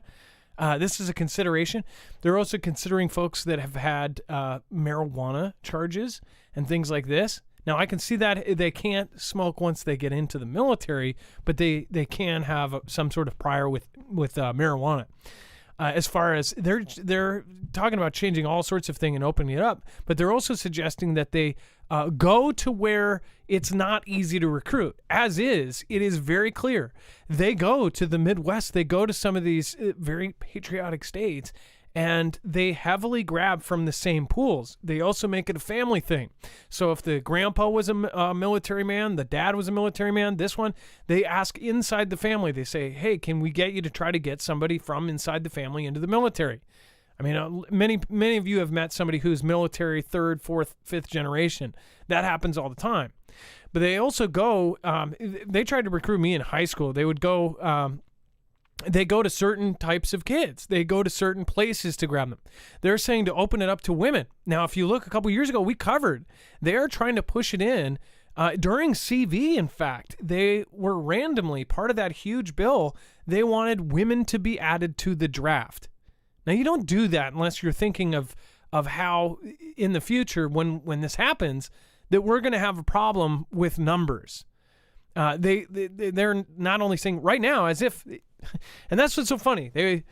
This is a consideration. They're also considering folks that have had marijuana charges and things like this. Now, I can see that they can't smoke once they get into the military, but they can have some sort of prior with marijuana. As far as they're talking about changing all sorts of things and opening it up, but they're also suggesting that they go to where it's not easy to recruit. As is, it is very clear. They go to the Midwest. They go to some of these very patriotic states, and they heavily grab from the same pools. They also make it a family thing. So if the grandpa was a military man, the dad was a military man, this one, they ask inside the family. They say, hey, can we get you to try to get somebody from inside the family into the military? I mean, many of you have met somebody who's military 3rd, 4th, 5th generation. That happens all the time. But they also go, they tried to recruit me in high school. They would go, they go to certain types of kids. They go to certain places to grab them. They're saying to open it up to women. Now, if you look a couple years ago, we covered. They are trying to push it in. During CV, in fact, they were randomly part of that huge bill. They wanted women to be added to the draft. Now, you don't do that unless you're thinking of how in the future, when this happens, that we're going to have a problem with numbers. They're not only saying right now as if, and that's what's so funny.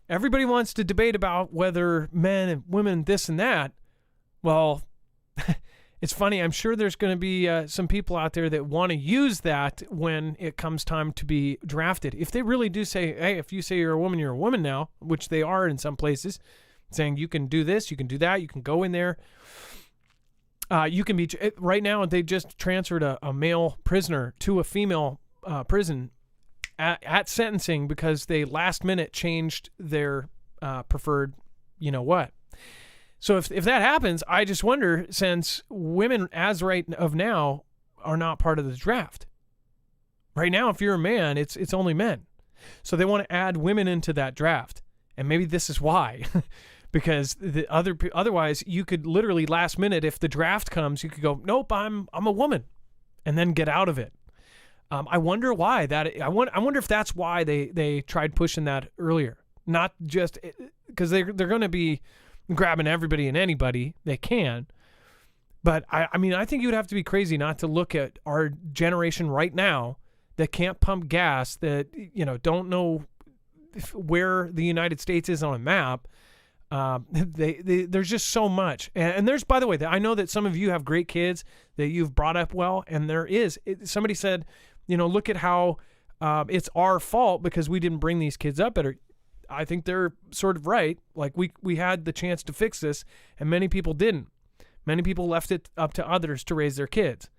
Everybody wants to debate about whether men and women, this and that. Well, it's funny. I'm sure there's going to be some people out there that want to use that when it comes time to be drafted. If they really do say, hey, if you say you're a woman now, which they are in some places, saying you can do this, you can do that, you can go in there. You can be, right now, they just transferred a male prisoner to a female prison at sentencing because they last minute changed their preferred, what. So if that happens, I just wonder, since women as right of now are not part of the draft. Right now, if you're a man, it's only men. So they want to add women into that draft. And maybe this is why. Because otherwise you could literally last minute, if the draft comes, you could go, nope, I'm a woman, and then get out of it. I wonder why that. I wonder if that's why they tried pushing that earlier. Not just because they're going to be grabbing everybody and anybody they can. But I mean, I think you would have to be crazy not to look at our generation right now that can't pump gas, that don't know where the United States is on a map. There's just so much. And there's, by the way, I know that some of you have great kids that you've brought up well, and somebody said, look at how it's our fault because we didn't bring these kids up better. I think they're sort of right. Like we had the chance to fix this, and many people didn't. Many people left it up to others to raise their kids.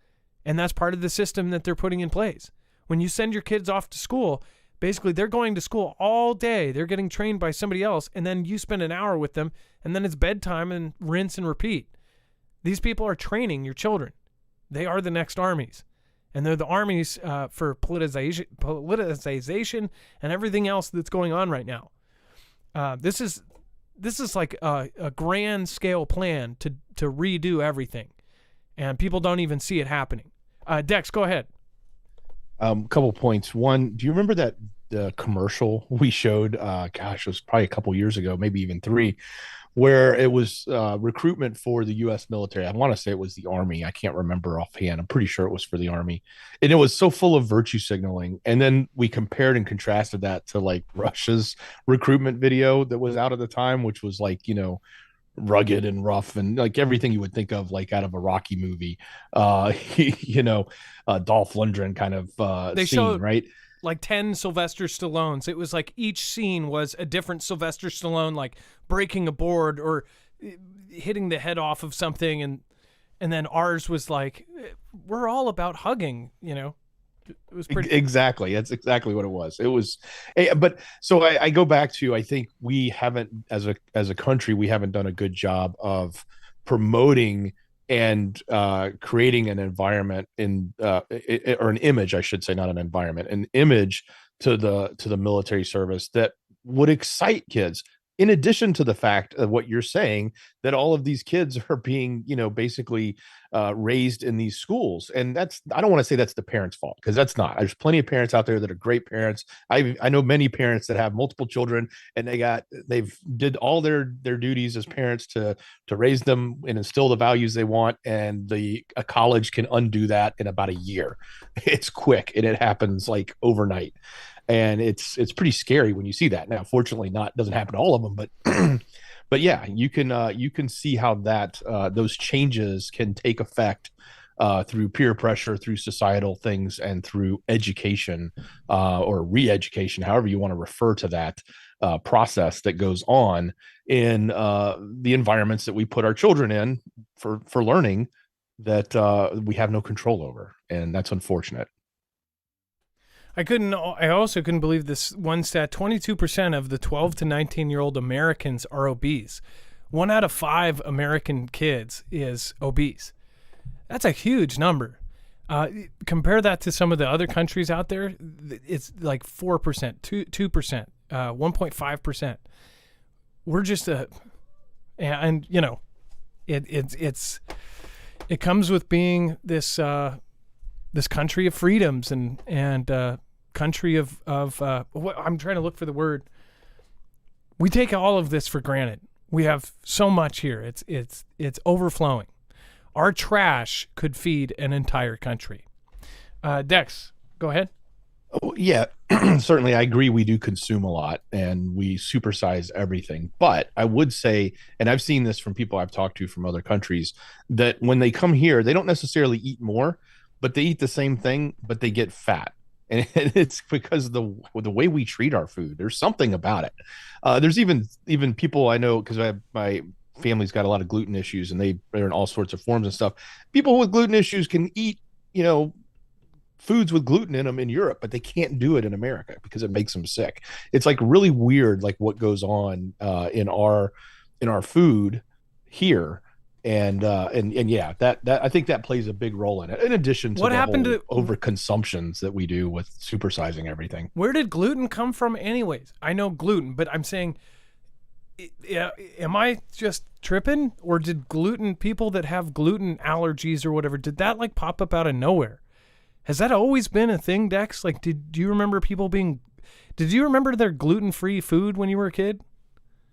And that's part of the system that they're putting in place. When you send your kids off to school, basically, they're going to school all day. They're getting trained by somebody else, and then you spend an hour with them, and then it's bedtime and rinse and repeat. These people are training your children. They are the next armies. and they're the armies for politicization and everything else that's going on right now. This is like a grand scale plan to redo everything, and people don't even see it happening. Dex, go ahead. Couple points. One, do you remember that the commercial we showed? Gosh, it was probably a couple years ago, maybe even 3, where it was recruitment for the U.S. military. I want to say it was the Army. I can't remember offhand. I'm pretty sure it was for the Army. And it was so full of virtue signaling. And then we compared and contrasted that to like Russia's recruitment video that was out at the time, which was like, rugged and rough and like everything you would think of like out of a Rocky movie. Dolph Lundgren kind of They scene, showed right? like 10 Sylvester Stallones. It was like each scene was a different Sylvester Stallone, like breaking a board or hitting the head off of something, and then ours was like, we're all about hugging. It was pretty Exactly. That's exactly what it was. It was, but so I go back to, I think we haven't, as a country, we haven't done a good job of promoting and creating an environment or an image, I should say, not an environment, an image to the military service that would excite kids. In addition to the fact of what you're saying, that all of these kids are being, basically raised in these schools. And I don't want to say that's the parents' fault, because that's not. There's plenty of parents out there that are great parents. I know many parents that have multiple children, and they've did all their duties as parents to raise them and instill the values they want. And a college can undo that in about a year. It's quick, and it happens like overnight. And it's pretty scary when you see that. Now, fortunately, doesn't happen to all of them, but but yeah, you can see how that those changes can take effect through peer pressure, through societal things, and through education or re-education, however you want to refer to that process that goes on in the environments that we put our children in for learning that we have no control over, and that's unfortunate. I also couldn't believe this one stat. 22% of the 12 to 19-year-old Americans are obese. 1 out of 5 American kids is obese. That's a huge number. Compare that to some of the other countries out there. It's like 4%, 2%, 1.5%. We're just it comes with being this country of freedoms and country of what I'm trying to look for the word. We take all of this for granted. We have so much here. It's overflowing. Our trash could feed an entire country. Dex, go ahead. Oh, yeah, certainly. I agree. We do consume a lot and we supersize everything. But I would say, and I've seen this from people I've talked to from other countries, that when they come here, they don't necessarily eat more, but they eat the same thing, but they get fat. And it's because of the way we treat our food. There's something about it. There's even people I know, because my family's got a lot of gluten issues, and they're in all sorts of forms and stuff. People with gluten issues can eat, foods with gluten in them in Europe, but they can't do it in America because it makes them sick. It's like really weird, like what goes on in our food here. And yeah, that I think that plays a big role in it. In addition to what happened to overconsumptions that we do with supersizing everything. Where did gluten come from, anyways? I know gluten, but I'm saying, am I just tripping, or did people that have gluten allergies or whatever, did that like pop up out of nowhere? Has that always been a thing, Dex? Like, do you remember did you remember their gluten-free food when you were a kid?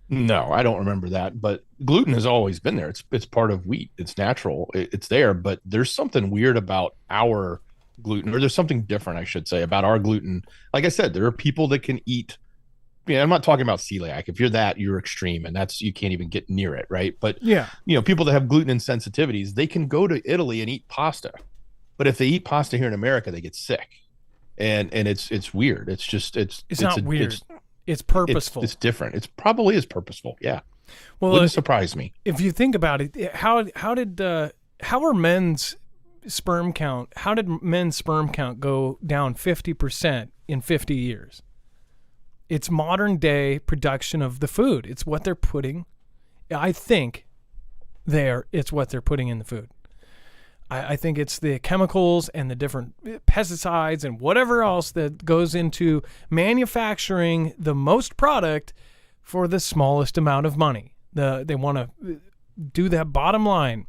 No, I don't remember that, but gluten has always been there. It's part of wheat. It's natural. It's there, but there's something weird about our gluten, or there's something different, I should say, about our gluten. Like I said, there are people that can eat. I'm not talking about celiac. If you're that, you're extreme, and you can't even get near it, right? But yeah, people that have gluten insensitivities, they can go to Italy and eat pasta, but if they eat pasta here in America, they get sick, and it's weird. It's not weird. It's purposeful. It's different. It's probably is purposeful. Yeah. Well, wouldn't surprise me. If you think about it, how did men's sperm count go down 50% in 50 years? It's modern day production of the food. It's what they're putting. I think it's what they're putting in the food. I think it's the chemicals and the different pesticides and whatever else that goes into manufacturing the most product for the smallest amount of money. They want to do that bottom line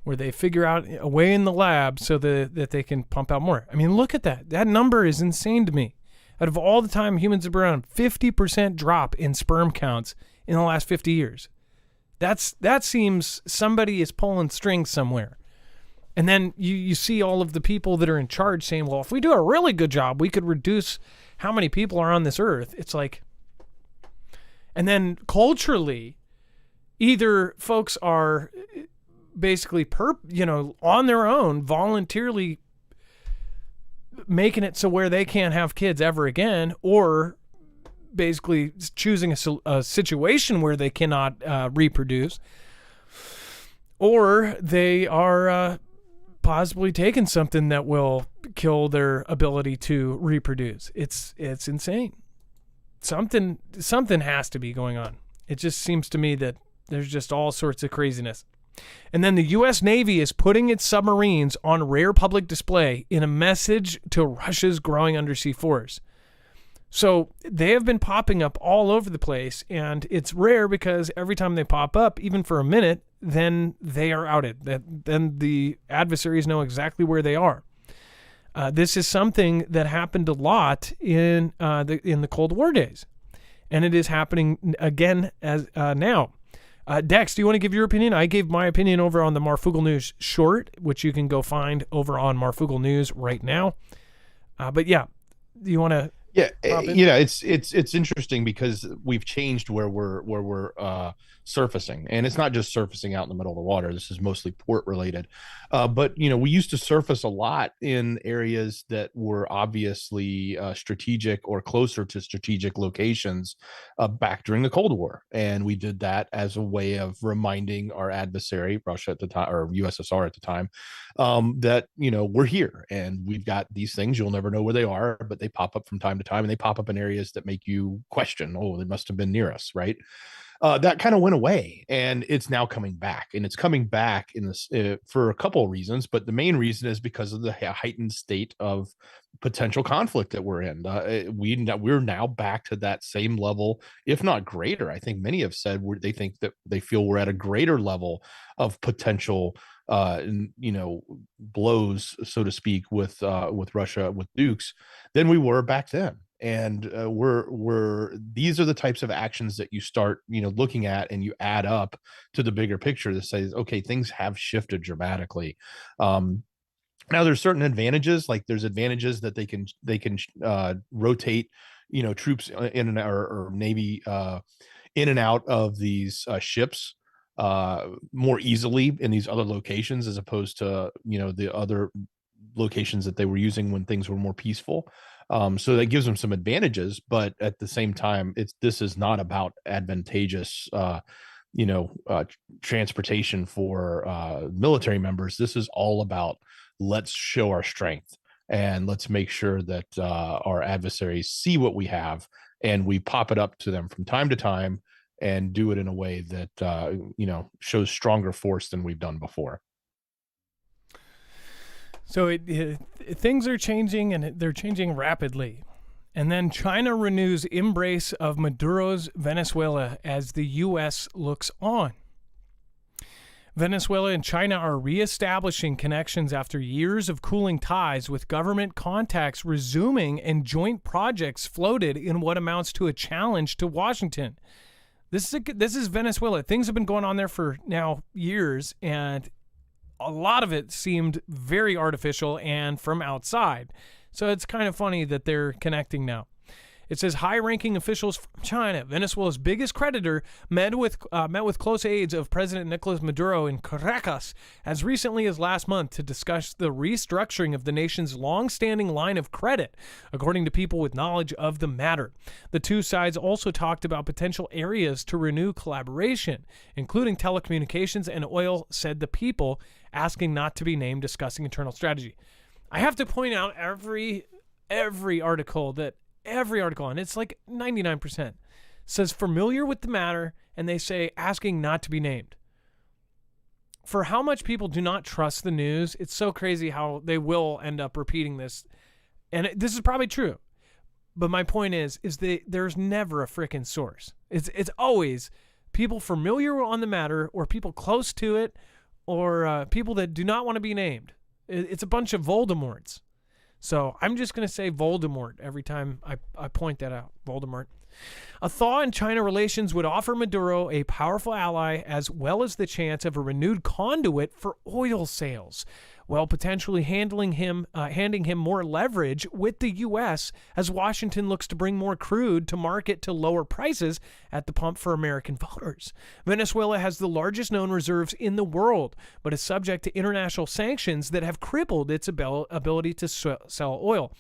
where they figure out a way in the lab so that they can pump out more. I mean, look at that. That number is insane to me. Out of all the time humans have been around, 50% drop in sperm counts in the last 50 years. That seems somebody is pulling strings somewhere. And then you see all of the people that are in charge saying, well, if we do a really good job, we could reduce how many people are on this earth. It's like, and culturally, either folks are basically on their own, voluntarily making it so where they can't have kids ever again, or basically choosing a situation where they cannot reproduce, or they are possibly taking something that will kill their ability to reproduce. It's insane. Something has to be going on. It just seems to me that there's just all sorts of craziness. And then the U.S. Navy is putting its submarines on rare public display in a message to Russia's growing undersea force. So they have been popping up all over the place, and it's rare because every time they pop up, even for a minute, then they are outed. Then the adversaries know exactly where they are. This is something that happened a lot in the Cold War days, and it is happening again as now. Dex, do you want to give your opinion? I gave my opinion over on the Marfoogle News short, which you can go find over on Marfoogle News right now. But yeah, do you want to? Yeah, it's interesting because we've changed where we're surfacing, and it's not just surfacing out in the middle of the water. This is mostly port related, but we used to surface a lot in areas that were obviously strategic or closer to strategic locations back during the Cold War, and we did that as a way of reminding our adversary, Russia at the time, or USSR at the time, that we're here and we've got these things. You'll never know where they are, but they pop up from time to time, and they pop up in areas that make you question, oh, they must have been near us, right? That kind of went away, and it's now coming back, and it's coming back in this for a couple of reasons, but the main reason is because of the heightened state of potential conflict that we're in. We're now back to that same level, if not greater. I think many have said they think that they feel we're at a greater level of potential blows, so to speak, with Russia, with nukes, than we were back then. And these are the types of actions that you start looking at, and you add up to the bigger picture that says, okay, things have shifted dramatically. Now there's certain advantages, like there's advantages that they can rotate troops in and or maybe in and out of these ships more easily in these other locations, as opposed to the other locations that they were using when things were more peaceful. So that gives them some advantages, but at the same time, this is not about advantageous transportation for military members. This is all about, let's show our strength, and let's make sure that our adversaries see what we have, and we pop it up to them from time to time, and do it in a way that shows stronger force than we've done before. So things are changing, and they're changing rapidly. And then China renews embrace of Maduro's Venezuela as the U.S. looks on. Venezuela and China are reestablishing connections after years of cooling ties, with government contacts resuming and joint projects floated in what amounts to a challenge to Washington. This is Venezuela. Things have been going on there for now years, and a lot of it seemed very artificial and from outside. So it's kind of funny that they're connecting now. It says high-ranking officials from China, Venezuela's biggest creditor, met with close aides of President Nicolas Maduro in Caracas as recently as last month to discuss the restructuring of the nation's long-standing line of credit, according to people with knowledge of the matter. The two sides also talked about potential areas to renew collaboration, including telecommunications and oil, said the people, asking not to be named, discussing internal strategy. I have to point out every article, and it's like 99%, says familiar with the matter, and they say asking not to be named. for how much people do not trust the news, it's so crazy how they will end up repeating this. And this is probably true. But my point is there's never a freaking source. It's always people familiar on the matter, or people close to it, or people that do not want to be named. It's a bunch of Voldemorts. So I'm just going to say Voldemort every time I point that out. Voldemort. A thaw in China relations would offer Maduro a powerful ally, as well as the chance of a renewed conduit for oil sales, while potentially handing him more leverage with the U.S. as Washington looks to bring more crude to market to lower prices at the pump for American voters. Venezuela has the largest known reserves in the world, but is subject to international sanctions that have crippled its ability to sell oil.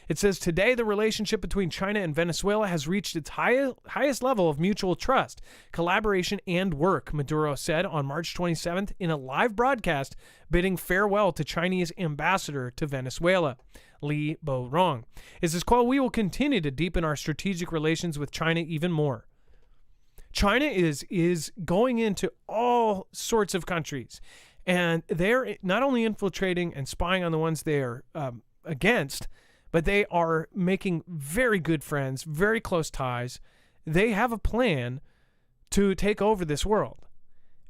It says today the relationship between China and Venezuela has reached its highest level of mutual trust, collaboration, and work, Maduro said on March 27th in a live broadcast bidding farewell to Chinese ambassador to Venezuela, Li Bo-rong. It says, quote, we will continue to deepen our strategic relations with China even more. China is going into all sorts of countries, and they're not only infiltrating and spying on the ones they are against, but they are making very good friends, very close ties. They have a plan to take over this world.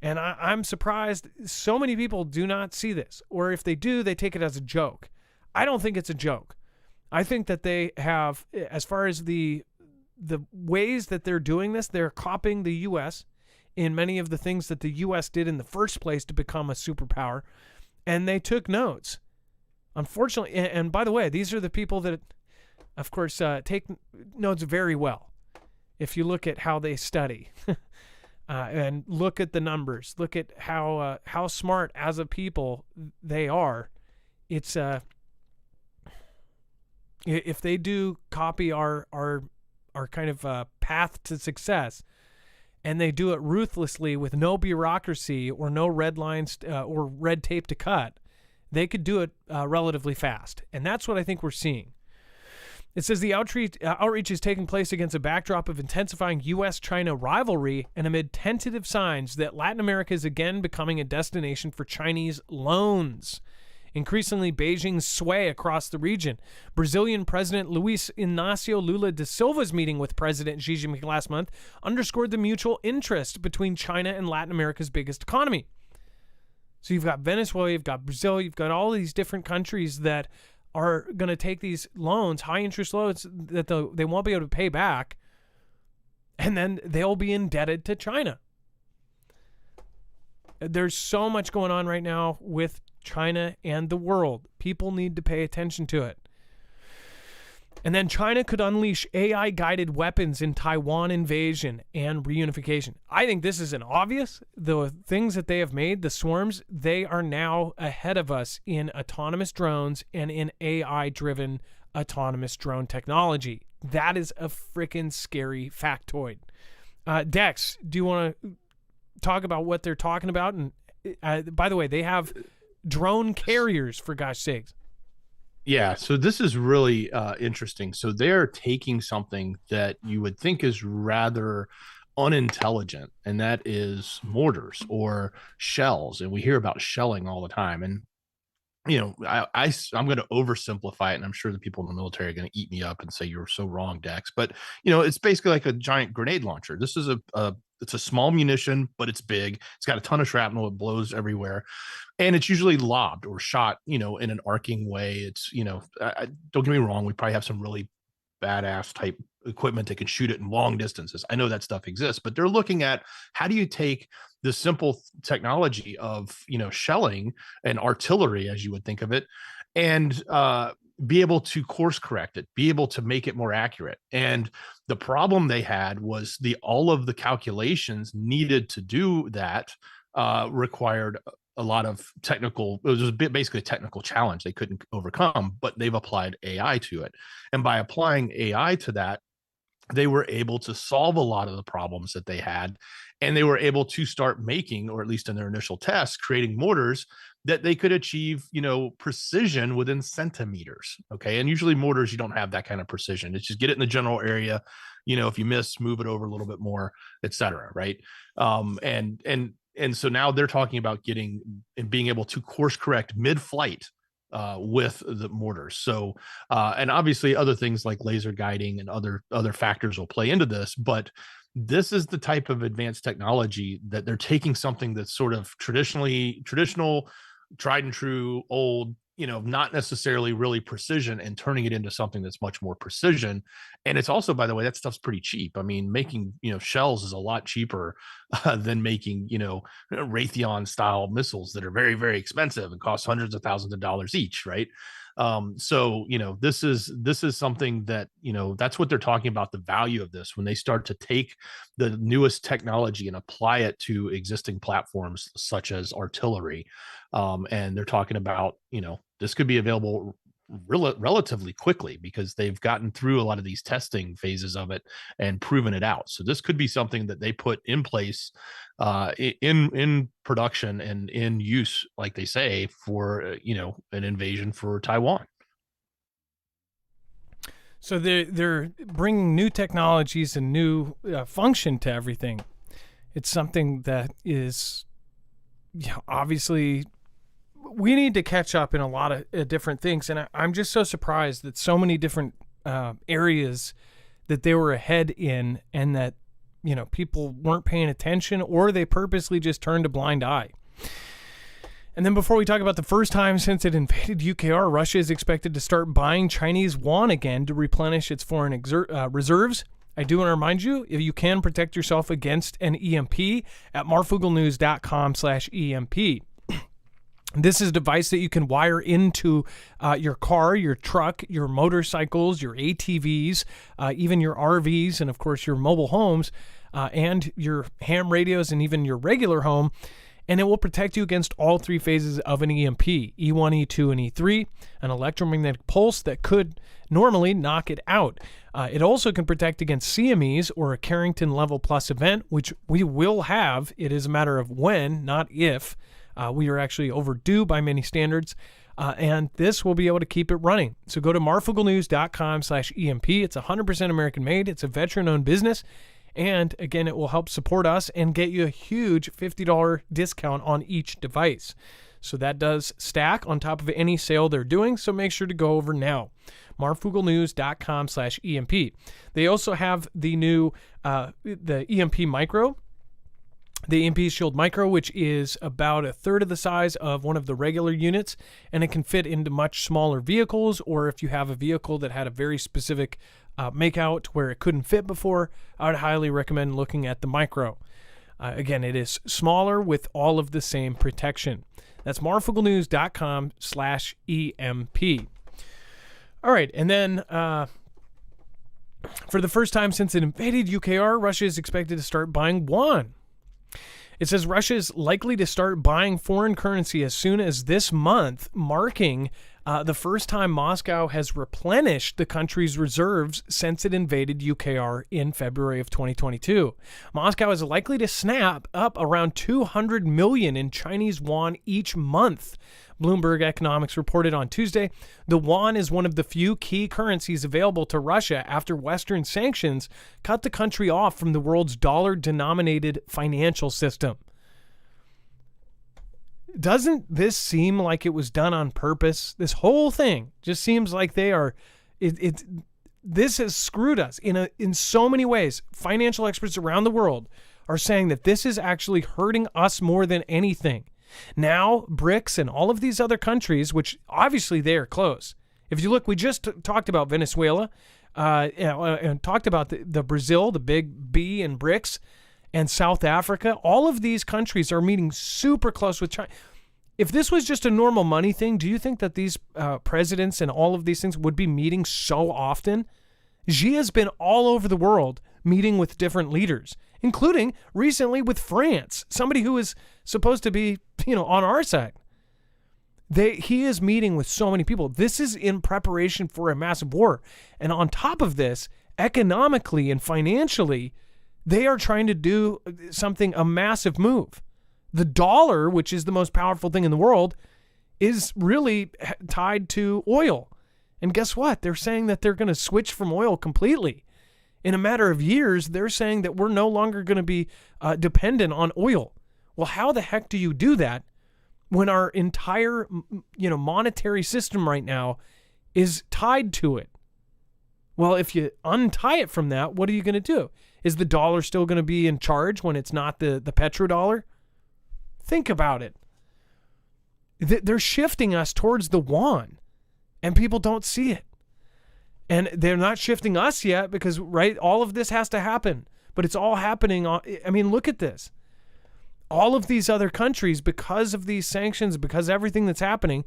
And I'm surprised so many people do not see this. Or if they do, they take it as a joke. I don't think it's a joke. I think that they have, as far as the ways that they're doing this, they're copying the U.S. in many of the things that the U.S. did in the first place to become a superpower. And they took notes. Unfortunately, and by the way, these are the people that, of course, take notes very well. If you look at how they study and look at the numbers, look at how smart as a people they are, it's if they do copy our kind of path to success, and they do it ruthlessly with no bureaucracy or no red lines or red tape to cut, they could do it relatively fast. And that's what I think we're seeing. It says the outreach is taking place against a backdrop of intensifying U.S.-China rivalry and amid tentative signs that Latin America is again becoming a destination for Chinese loans. Increasingly, Beijing's sway across the region. Brazilian President Luiz Inácio Lula da Silva's meeting with President Xi Jinping last month underscored the mutual interest between China and Latin America's biggest economy. So you've got Venezuela, you've got Brazil, you've got all these different countries that are going to take these loans, high interest loans that they won't be able to pay back, and then they'll be indebted to China. There's so much going on right now with China and the world. People need to pay attention to it. And then China could unleash AI-guided weapons in Taiwan invasion and reunification. I think this isn't obvious. The things that they have made, the swarms, they are now ahead of us in autonomous drones and in AI-driven autonomous drone technology. That is a freaking scary factoid. Dex, do you want to talk about what they're talking about? And by the way, they have drone carriers, for gosh sakes. Yeah, so this is really interesting. So they're taking something that you would think is rather unintelligent, and that is mortars or shells. And we hear about shelling all the time. And you know, I'm going to oversimplify it, and I'm sure the people in the military are going to eat me up and say you're so wrong, Dex. But you know, it's basically like a giant grenade launcher. This is it's a small munition, but it's big. It's got a ton of shrapnel. It blows everywhere, and it's usually lobbed or shot, you know, in an arcing way. It's, you know, don't get me wrong. We probably have some really badass type equipment that can shoot it in long distances. I know that stuff exists, but they're looking at how do you take the simple technology of, you know, shelling and artillery, as you would think of it, and be able to course correct it, be able to make it more accurate. And the problem they had was all of the calculations needed to do that required a lot of technical, it was basically a technical challenge they couldn't overcome, but they've applied AI to it. And by applying AI to that, they were able to solve a lot of the problems that they had. And they were able to start making, or at least in their initial tests, creating mortars that they could achieve, you know, precision within centimeters. Okay. And usually mortars, you don't have that kind of precision. It's just get it in the general area. You know, if you miss, move it over a little bit more, et cetera. Right. And And so now they're talking about getting and being able to course correct mid-flight with the mortars. So, and obviously other things like laser guiding and other factors will play into this, but this is the type of advanced technology that they're taking something that's sort of traditional, tried and true, old, not necessarily really precision, and turning it into something that's much more precision. And it's also, by the way, that stuff's pretty cheap. I mean, making, shells is a lot cheaper than making, Raytheon style missiles that are very, very expensive and cost hundreds of thousands of dollars each. Right. So, this is something that, that's what they're talking about, the value of this when they start to take the newest technology and apply it to existing platforms such as artillery. And they're talking about, this could be available relatively quickly because they've gotten through a lot of these testing phases of it and proven it out. So this could be something that they put in place in production and in use, like they say, for an invasion for Taiwan. So they're bringing new technologies and new function to everything. It's something that is, obviously, we need to catch up in a lot of different things. And I'm just so surprised that so many different areas that they were ahead in, and that, people weren't paying attention, or they purposely just turned a blind eye. And then before we talk about the first time since it invaded UKR, Russia is expected to start buying Chinese yuan again to replenish its foreign reserves. I do want to remind you, if you can protect yourself against an EMP at marfuglenews.com/EMP. This is a device that you can wire into your car, your truck, your motorcycles, your ATVs, even your RVs, and of course your mobile homes, and your ham radios, and even your regular home. And it will protect you against all three phases of an EMP, E1, E2, and E3, an electromagnetic pulse that could normally knock it out. It also can protect against CMEs, or a Carrington Level Plus event, which we will have. It is a matter of when, not if. We are actually overdue by many standards, and this will be able to keep it running. So go to marfuglenews.com/EMP. It's 100% American made. It's a veteran-owned business. And again, it will help support us and get you a huge $50 discount on each device. So that does stack on top of any sale they're doing. So make sure to go over now. marfuglenews.com/EMP. They also have the new, the EMP Micro. The EMP Shield Micro, which is about a third of the size of one of the regular units, and it can fit into much smaller vehicles, or if you have a vehicle that had a very specific makeout where it couldn't fit before, I would highly recommend looking at the Micro. Again, it is smaller with all of the same protection. That's marfuglenews.com/EMP. All right, and then for the first time since it invaded UKR, Russia is expected to start buying yuan. It says Russia is likely to start buying foreign currency as soon as this month, marking the first time Moscow has replenished the country's reserves since it invaded UKR in February of 2022. Moscow is likely to snap up around 200 million in Chinese yuan each month. Bloomberg Economics reported on Tuesday, the yuan is one of the few key currencies available to Russia after Western sanctions cut the country off from the world's dollar-denominated financial system. Doesn't this seem like it was done on purpose? This whole thing just seems like they are. This has screwed us in so many ways. Financial experts around the world are saying that this is actually hurting us more than anything. Now, BRICS and all of these other countries, which obviously they are close. If you look, we just talked about Venezuela, and talked about the Brazil, the big B in BRICS, and South Africa. All of these countries are meeting super close with China. If this was just a normal money thing, do you think that these presidents and all of these things would be meeting so often? Xi has been all over the world meeting with different leaders, including recently with France, somebody who is supposed to be, on our side. He is meeting with so many people. This is in preparation for a massive war. And on top of this, economically and financially, they are trying to do a massive move. The dollar, which is the most powerful thing in the world, is really tied to oil. And guess what? They're saying that they're going to switch from oil completely. In a matter of years, they're saying that we're no longer going to be dependent on oil. Well, how the heck do you do that when our entire, monetary system right now is tied to it? Well, if you untie it from that, what are you going to do? Is the dollar still going to be in charge when it's not the petrodollar? Think about it. They're shifting us towards the yuan, and people don't see it. And they're not shifting us yet because, right, all of this has to happen. But it's all happening. Look at this. All of these other countries, because of these sanctions, because of everything that's happening,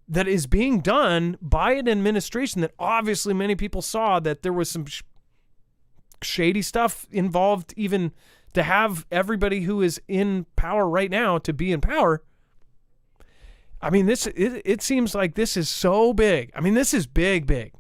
that is being done by an administration that obviously many people saw that there was some shady stuff involved, even to have everybody who is in power right now to be in power. It seems like this is so big. This is big.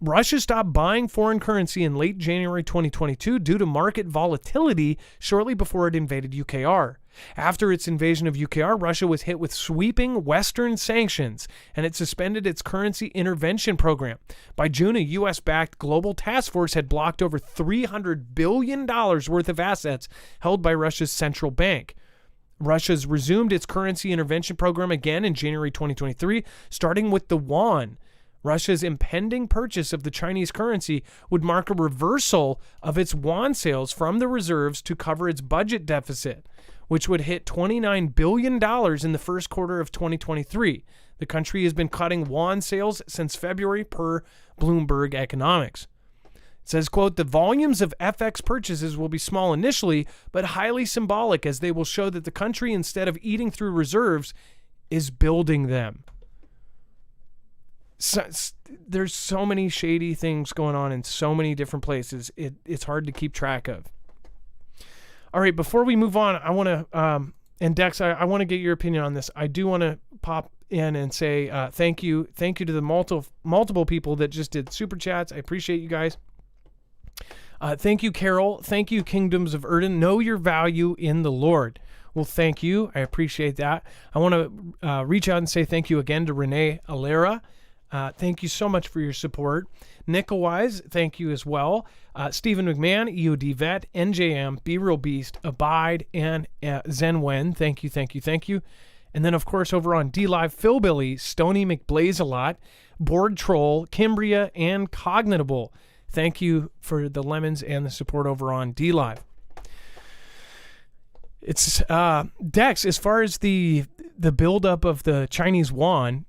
Russia stopped buying foreign currency in late January 2022 due to market volatility shortly before it invaded UKR. After its invasion of UKR, Russia was hit with sweeping Western sanctions, and it suspended its currency intervention program. By June, a U.S.-backed global task force had blocked over $300 billion worth of assets held by Russia's central bank. Russia's resumed its currency intervention program again in January 2023, starting with the yuan. Russia's impending purchase of the Chinese currency would mark a reversal of its yuan sales from the reserves to cover its budget deficit, which would hit $29 billion in the first quarter of 2023. The country has been cutting yuan sales since February, per Bloomberg Economics. It says, quote, the volumes of FX purchases will be small initially, but highly symbolic, as they will show that the country, instead of eating through reserves, is building them. So, there's so many shady things going on in so many different places. It's hard to keep track of. All right, before we move on, I want to, and Dex, I want to get your opinion on this. I do want to pop in and say thank you to the multiple people that just did super chats. I appreciate you guys. Thank you, Carol. Thank you, Kingdoms of Erden. Know your value in the Lord. Well, thank you. I appreciate that. I want to reach out and say thank you again to Renee Alera. Thank you so much for your support. Nickel-wise, thank you as well. Stephen McMahon, EOD Vet, NJM, Be Real Beast, Abide, and Zenwen. Thank you. And then, of course, over on DLive, Philbilly, Stony McBlaze-a-lot, Board Troll, Kimbria, and Cognitable. Thank you for the lemons and the support over on DLive. It's Dex, as far as the buildup of the Chinese yuan,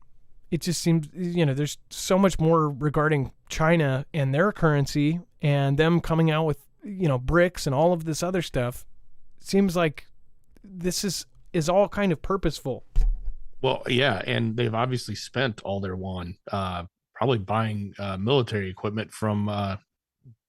it just seems, there's so much more regarding China and their currency and them coming out with, BRICS and all of this other stuff. It seems like this is all kind of purposeful. Well, yeah, and they've obviously spent all their yuan probably buying military equipment from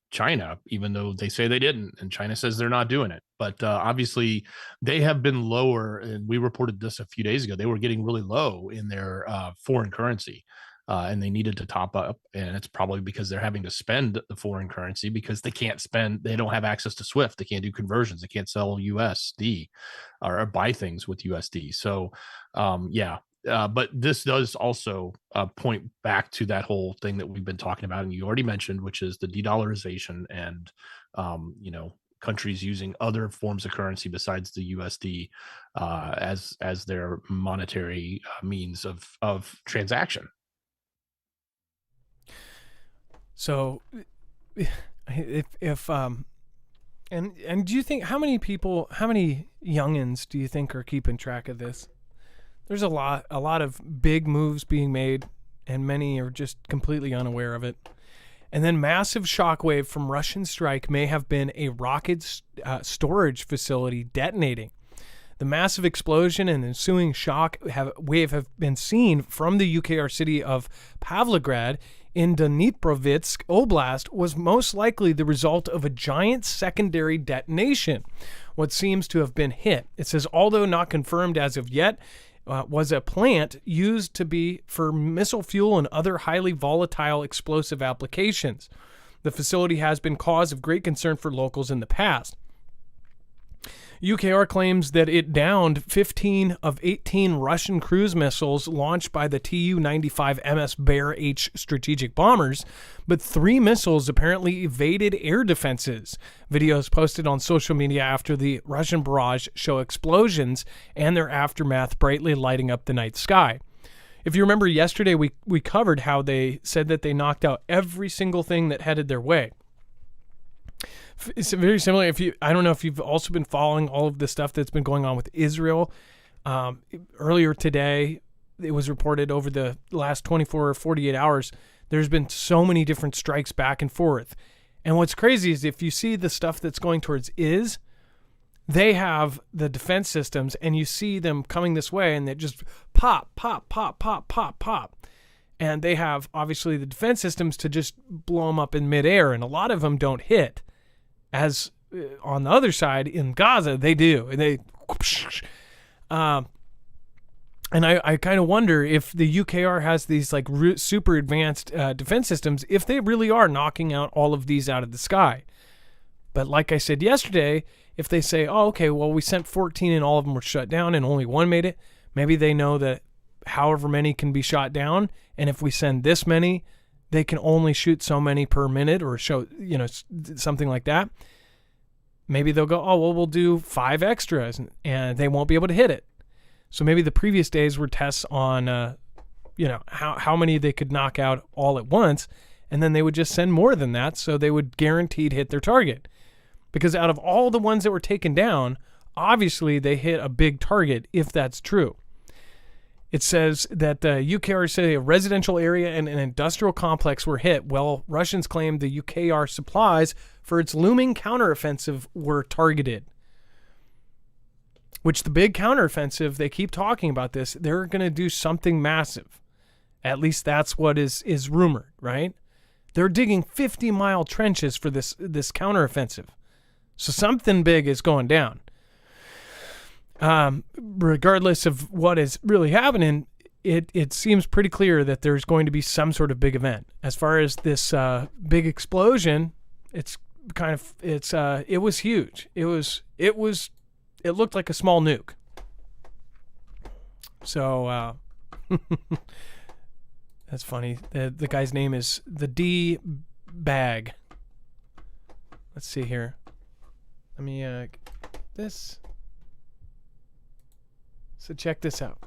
China, even though they say they didn't, and China says they're not doing it. But obviously they have been lower, and we reported this a few days ago. They were getting really low in their foreign currency, and they needed to top up, and it's probably because they're having to spend the foreign currency because they can't spend, they don't have access to SWIFT, they can't do conversions, they can't sell USD or buy things with USD. So but this does also point back to that whole thing that we've been talking about, and you already mentioned, which is the de-dollarization and countries using other forms of currency besides the USD as their monetary means of transaction. So, if and do you think, how many youngins do you think are keeping track of this? There's a lot of big moves being made, and many are just completely unaware of it. And then massive shockwave from Russian strike may have been a rocket storage facility detonating. The massive explosion and ensuing shock wave have been seen from the UKR city of Pavlograd in Dnipropetrovsk Oblast was most likely the result of a giant secondary detonation, what seems to have been hit. It says, although not confirmed as of yet, was a plant used to be for missile fuel and other highly volatile explosive applications. The facility has been cause of great concern for locals in the past. UKR claims that it downed 15 of 18 Russian cruise missiles launched by the Tu-95 MS Bear H strategic bombers, but 3 missiles apparently evaded air defenses. Videos posted on social media after the Russian barrage show explosions and their aftermath brightly lighting up the night sky. If you remember yesterday, we covered how they said that they knocked out every single thing that headed their way. It's very similar. I don't know if you've also been following all of the stuff that's been going on with Israel. Earlier today, it was reported over the last 24 or 48 hours, there's been so many different strikes back and forth. And what's crazy is if you see the stuff that's going towards they have the defense systems, and you see them coming this way, and they just pop, pop, pop, pop, pop, pop. And they have, obviously, the defense systems to just blow them up in midair, and a lot of them don't hit. As on the other side, in Gaza, they do. And I kind of wonder if the UKR has these like super advanced defense systems, if they really are knocking out all of these out of the sky. But like I said yesterday, if they say, oh, okay, well, we sent 14 and all of them were shut down and only 1 made it, maybe they know that however many can be shot down. And if we send this many, they can only shoot so many per minute or show, something like that. Maybe they'll go, oh, well, we'll do 5 extras and they won't be able to hit it. So maybe the previous days were tests on, how many they could knock out all at once. And then they would just send more than that. So they would guaranteed hit their target. Because out of all the ones that were taken down, obviously they hit a big target if that's true. It says that the UKR said a residential area and an industrial complex were hit, while Russians claimed the UKR supplies for its looming counteroffensive were targeted. Which the big counteroffensive, they keep talking about this, they're going to do something massive. At least that's what is rumored, right? They're digging 50-mile trenches for this counteroffensive. So something big is going down. Regardless of what is really happening, it seems pretty clear that there's going to be some sort of big event. As far as this big explosion, it was huge. It looked like a small nuke. So that's funny. The guy's name is the D Bag. Let's see here. Let me get this. So check this out.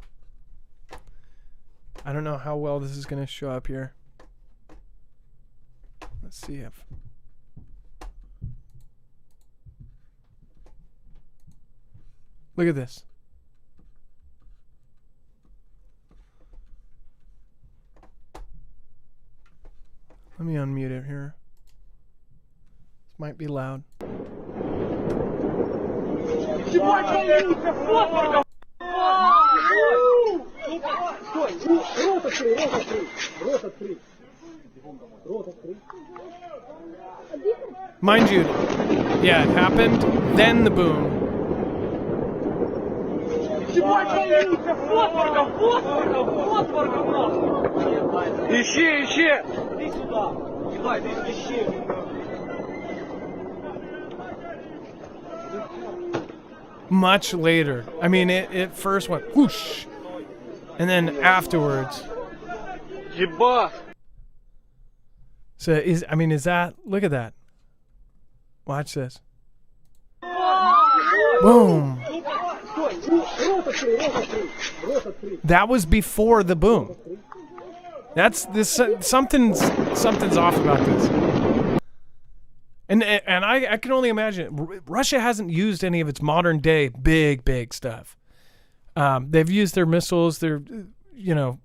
I don't know how well this is going to show up here. Let's see if... Look at this. Let me unmute it here. This might be loud. Mind you, yeah, it happened, then the boom. Much later. I mean, it first went whoosh, and then afterwards. So is that? Look at that. Watch this. Boom. That was before the boom. That's this. Something's off about this. And I can only imagine Russia hasn't used any of its modern day big stuff. They've used their missiles, their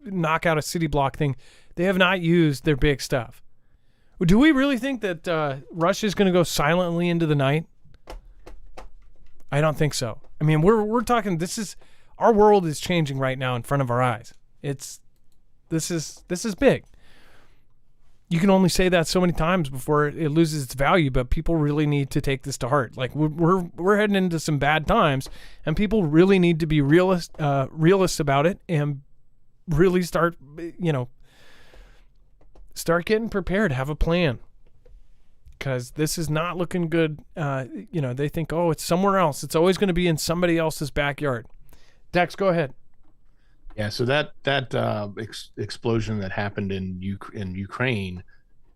knock out a city block thing. They have not used their big stuff. Do we really think that Russia is going to go silently into the night? I don't think so. I mean, we're talking. Our world is changing right now in front of our eyes. This is big. You can only say that so many times before it loses its value, but people really need to take this to heart. Like we're heading into some bad times, and people really need to be realists about it and really start getting prepared, have a plan. because this is not looking good. They think, oh, it's somewhere else. It's always going to be in somebody else's backyard. Dex, go ahead. Yeah, so that explosion that happened in Ukraine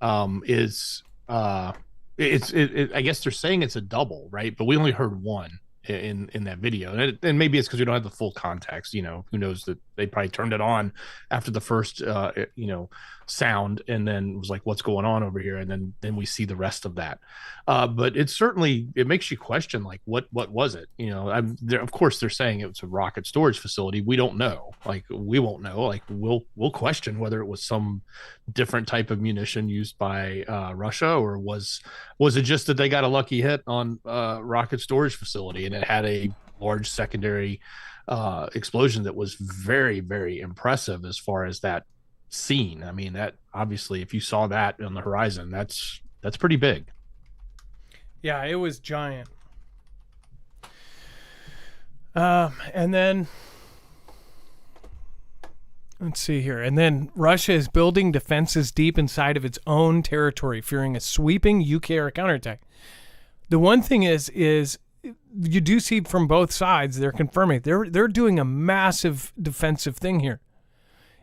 is I guess they're saying it's a double, right? But we only heard one in that video, and maybe it's because we don't have the full context. Who knows, that they probably turned it on after the first sound, and then was like, what's going on over here, and then we see the rest of that. But it makes you question, like, what was it? Of course they're saying it was a rocket storage facility. We don't know, like, we won't know, like, we'll question whether it was some different type of munition used by Russia, or was it just that they got a lucky hit on rocket storage facility, and it had a large secondary explosion that was very, very impressive as far as that scene. I mean, that obviously, if you saw that on the horizon, that's pretty big. Yeah, it was giant. And then let's see here. And then Russia is building defenses deep inside of its own territory, fearing a sweeping UK air counterattack. The one thing is you do see from both sides, they're confirming they're doing a massive defensive thing here.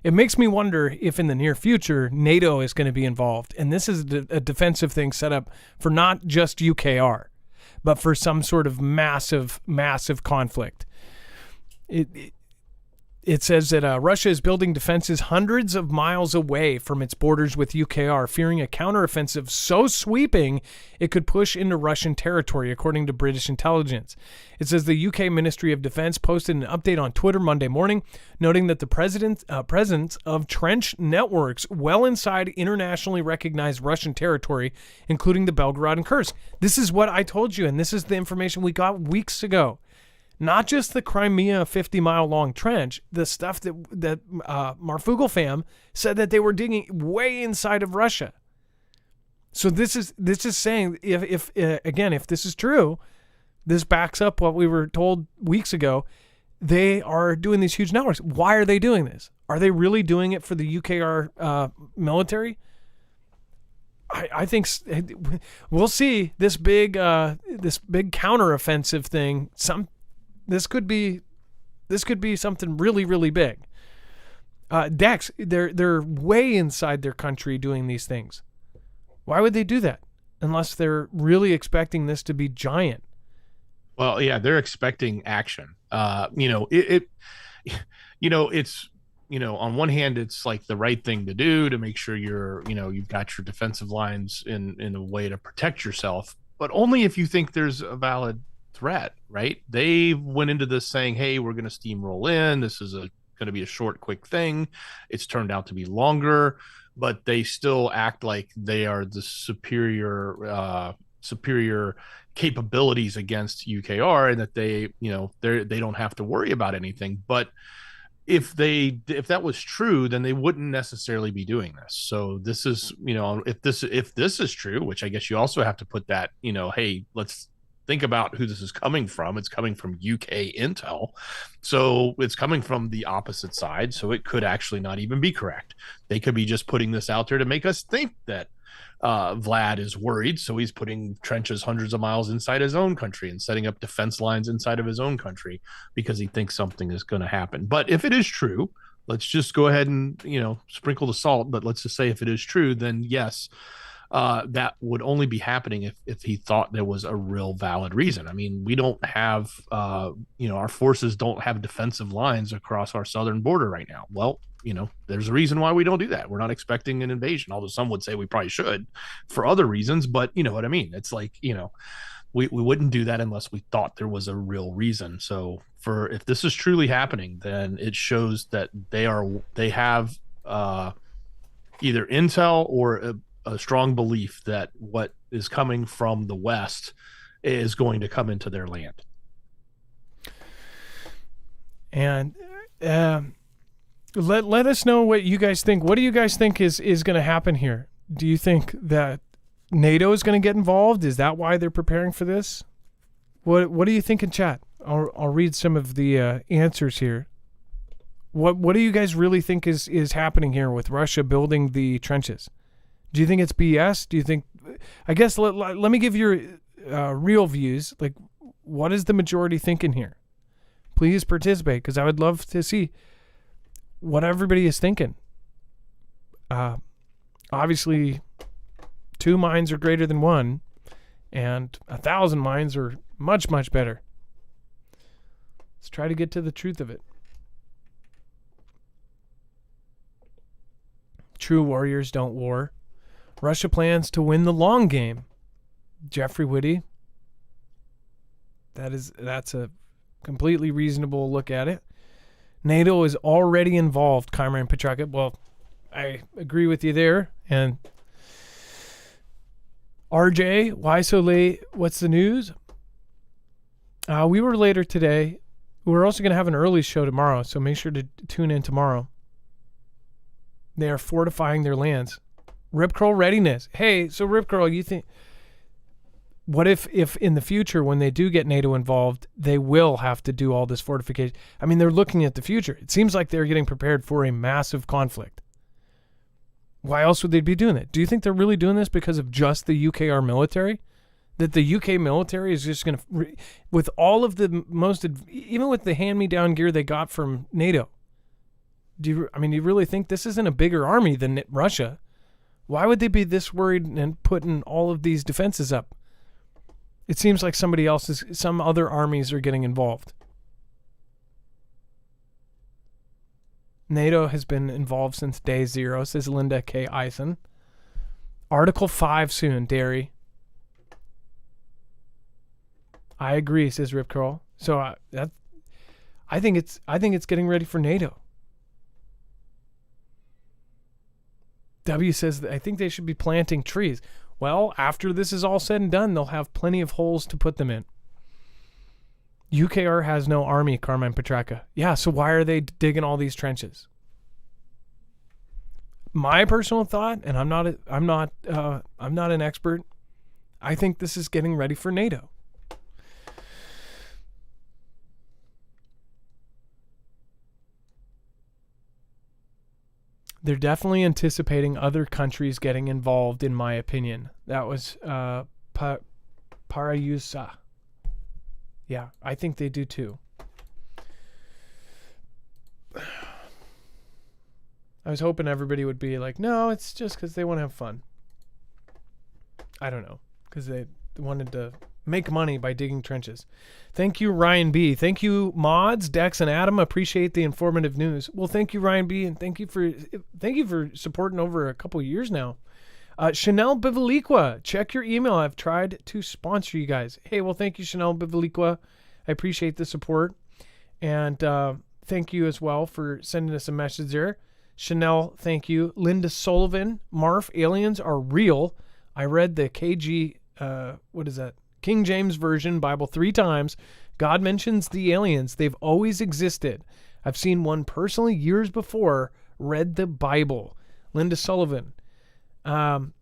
It makes me wonder if in the near future NATO is going to be involved, and this is a defensive thing set up for not just UKR, but for some sort of massive conflict. It says that Russia is building defenses hundreds of miles away from its borders with UKR, fearing a counteroffensive so sweeping it could push into Russian territory, according to British intelligence. It says the UK Ministry of Defense posted an update on Twitter Monday morning, noting that the presence of trench networks well inside internationally recognized Russian territory, including the Belgorod and Kursk. This is what I told you, and this is the information we got weeks ago. Not just the Crimea 50-mile-long trench, the stuff that Marfoogle fam said that they were digging way inside of Russia. So this is saying, if this is true, this backs up what we were told weeks ago. They are doing these huge networks. Why are they doing this? Are they really doing it for the UKR military? I think we'll see this big counteroffensive thing. This could be something really, really big. Dex, they're way inside their country doing these things. Why would they do that unless they're really expecting this to be giant? Well, yeah, they're expecting action. It's on one hand, it's like the right thing to do to make sure you've got your defensive lines in a way to protect yourself, but only if you think there's a valid threat, right? They went into this saying, hey, we're going to steamroll in. This is going to be a short, quick thing. It's turned out to be longer, but they still act like they are the superior capabilities against UKR, and that they don't have to worry about anything. But if that was true, then they wouldn't necessarily be doing this. So this is, if this is true, which I guess you also have to put that, hey, let's think about who this is coming from. It's coming from UK intel. So it's coming from the opposite side. So it could actually not even be correct. They could be just putting this out there to make us think that Vlad is worried. So he's putting trenches hundreds of miles inside his own country and setting up defense lines inside of his own country because he thinks something is going to happen. But if it is true, let's just go ahead and, sprinkle the salt. But let's just say if it is true, then yes, that would only be happening if he thought there was a real valid reason. I mean, we don't have, our forces don't have defensive lines across our southern border right now. Well, there's a reason why we don't do that. We're not expecting an invasion, although some would say we probably should for other reasons. But you know what I mean? It's like, we wouldn't do that unless we thought there was a real reason. So if this is truly happening, then it shows that they have either intel or a strong belief that what is coming from the West is going to come into their land. And let us know what you guys think. What do you guys think is going to happen here? Do you think that NATO is going to get involved? Is that why they're preparing for this? What do you think in chat? I'll read some of the answers here. What do you guys really think is happening here with Russia building the trenches? Do you think it's BS? Do you think I guess let me give your real views. Like, what is the majority thinking here? Please participate, because I would love to see what everybody is thinking. Obviously, 2 minds are greater than 1, and 1,000 minds are much, much better. Let's try to get to the truth of it. True warriors don't war. Russia plans to win the long game. Jeffrey Whitty. That's a completely reasonable look at it. NATO is already involved, Cameron Petraka. Well, I agree with you there. And RJ, why so late? What's the news? We were later today. We're also going to have an early show tomorrow, so make sure to tune in tomorrow. They are fortifying their lands. Rip Curl readiness. Hey, so Rip Curl, you think, what if in the future, when they do get NATO involved, they will have to do all this fortification? I mean, they're looking at the future. It seems like they're getting prepared for a massive conflict. Why else would they be doing it? Do you think they're really doing this because of just the UKR military? That the UK military is just going to, with all of the even with the hand-me-down gear they got from NATO, do you really think this isn't a bigger army than Russia? Why would they be this worried and putting all of these defenses up? It seems like some other armies are getting involved. NATO has been involved since day 0, says Linda K. Eisen. Article 5 soon, Derry. I agree, says Rip Curl. So I think it's getting ready for NATO. W says that I think they should be planting trees. Well, after this is all said and done, they'll have plenty of holes to put them in. UKR has no army, Carmine Petraka. Yeah, so why are they digging all these trenches? My personal thought, and I'm not an expert, I think this is getting ready for NATO. They're definitely anticipating other countries getting involved, in my opinion. That was Parayusa. Yeah, I think they do too. I was hoping everybody would be like, no, it's just because they want to have fun. I don't know, because they wanted to make money by digging trenches. Thank you, Ryan B. Thank you, mods, Dex and Adam. Appreciate the informative news. Well, thank you, Ryan B, and thank you for supporting over a couple of years now. Chanel Bivaliqua, check your email. I've tried to sponsor you guys. Hey, well, thank you, Chanel Bivaliqua. I appreciate the support, and thank you as well for sending us a message there. Chanel, thank you. Linda Sullivan, Marf, aliens are real. I read the KG, what is that? King James Version Bible 3 times. God mentions the aliens. They've always existed. I've seen one personally years before. Read the Bible. Linda Sullivan. So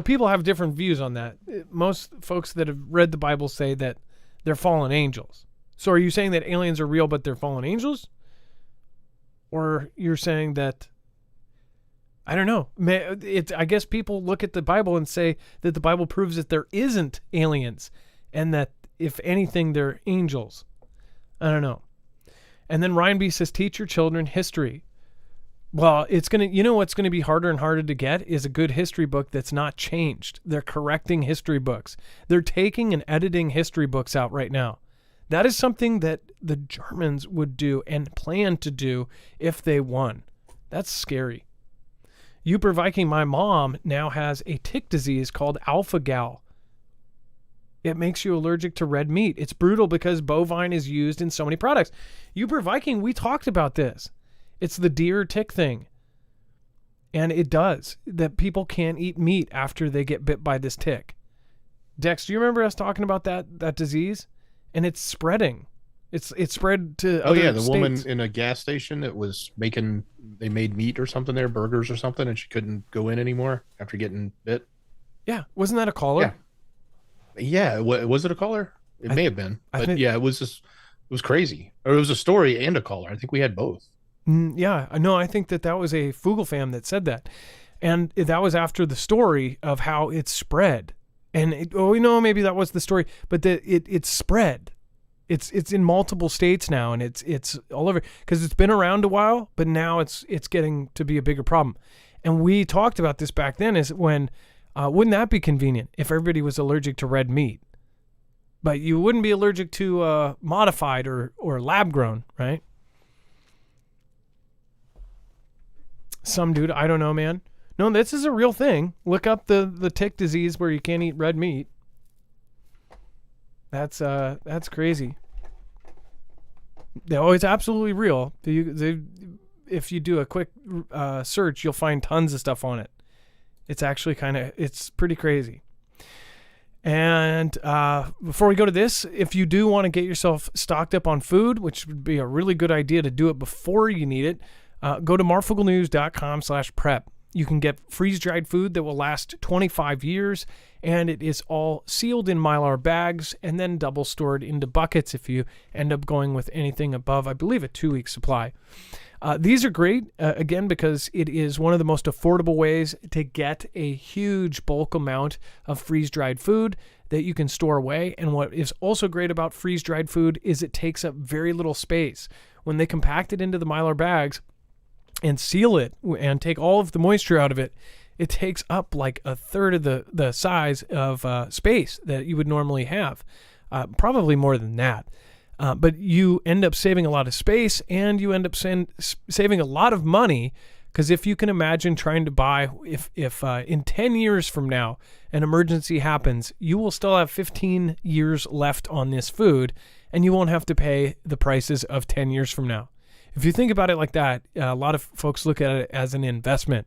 people have different views on that. Most folks that have read the Bible say that they're fallen angels. So are you saying that aliens are real but they're fallen angels? Or you're saying that, I don't know. I guess people look at the Bible and say that the Bible proves that there isn't aliens and that, if anything, they're angels. I don't know. And then Ryan B says, teach your children history. Well, what's going to be harder and harder to get is a good history book that's not changed. They're correcting history books. They're taking and editing history books out right now. That is something that the Germans would do and plan to do if they won. That's scary. Uper Viking, my mom now has a tick disease called alpha-gal. It makes you allergic to red meat. It's brutal because bovine is used in so many products. Uber Viking, we talked about this. It's the deer tick thing. And it does. That people can't eat meat after they get bit by this tick. Dex, do you remember us talking about that disease? And it's spreading. It's spread to other the states. woman in a gas station that was they made meat or something there, burgers or something, and she couldn't go in anymore after getting bit. Yeah. Wasn't that a caller? Yeah. Was it a caller? It may have been. But it was crazy. Or it was a story and a caller. I think we had both. Yeah, no, I think that was a Fugel fan that said that. And that was after the story of how it spread. And maybe that was the story, but it spread. It's in multiple states now, and it's all over because it's been around a while, but now it's getting to be a bigger problem. And we talked about this back then is when wouldn't that be convenient if everybody was allergic to red meat? But you wouldn't be allergic to modified or lab grown, right? Some dude, I don't know, man. No, this is a real thing. Look up the tick disease where you can't eat red meat. That's crazy. Oh, it's absolutely real. If you do a quick search, you'll find tons of stuff on it. It's actually it's pretty crazy. And before we go to this, if you do want to get yourself stocked up on food, which would be a really good idea to do it before you need it, go to marfooglenews.com/prep. You can get freeze-dried food that will last 25 years, and it is all sealed in Mylar bags and then double stored into buckets if you end up going with anything above, I believe, a 2-week supply. These are great, again, because it is one of the most affordable ways to get a huge bulk amount of freeze-dried food that you can store away. And what is also great about freeze-dried food is it takes up very little space. When they compact it into the Mylar bags and seal it and take all of the moisture out of it, it takes up like a third of the size of space that you would normally have, probably more than that. But you end up saving a lot of space, and you end up saving a lot of money, because if you can imagine trying to buy, if in 10 years from now an emergency happens, you will still have 15 years left on this food, and you won't have to pay the prices of 10 years from now. If you think about it like that, a lot of folks look at it as an investment.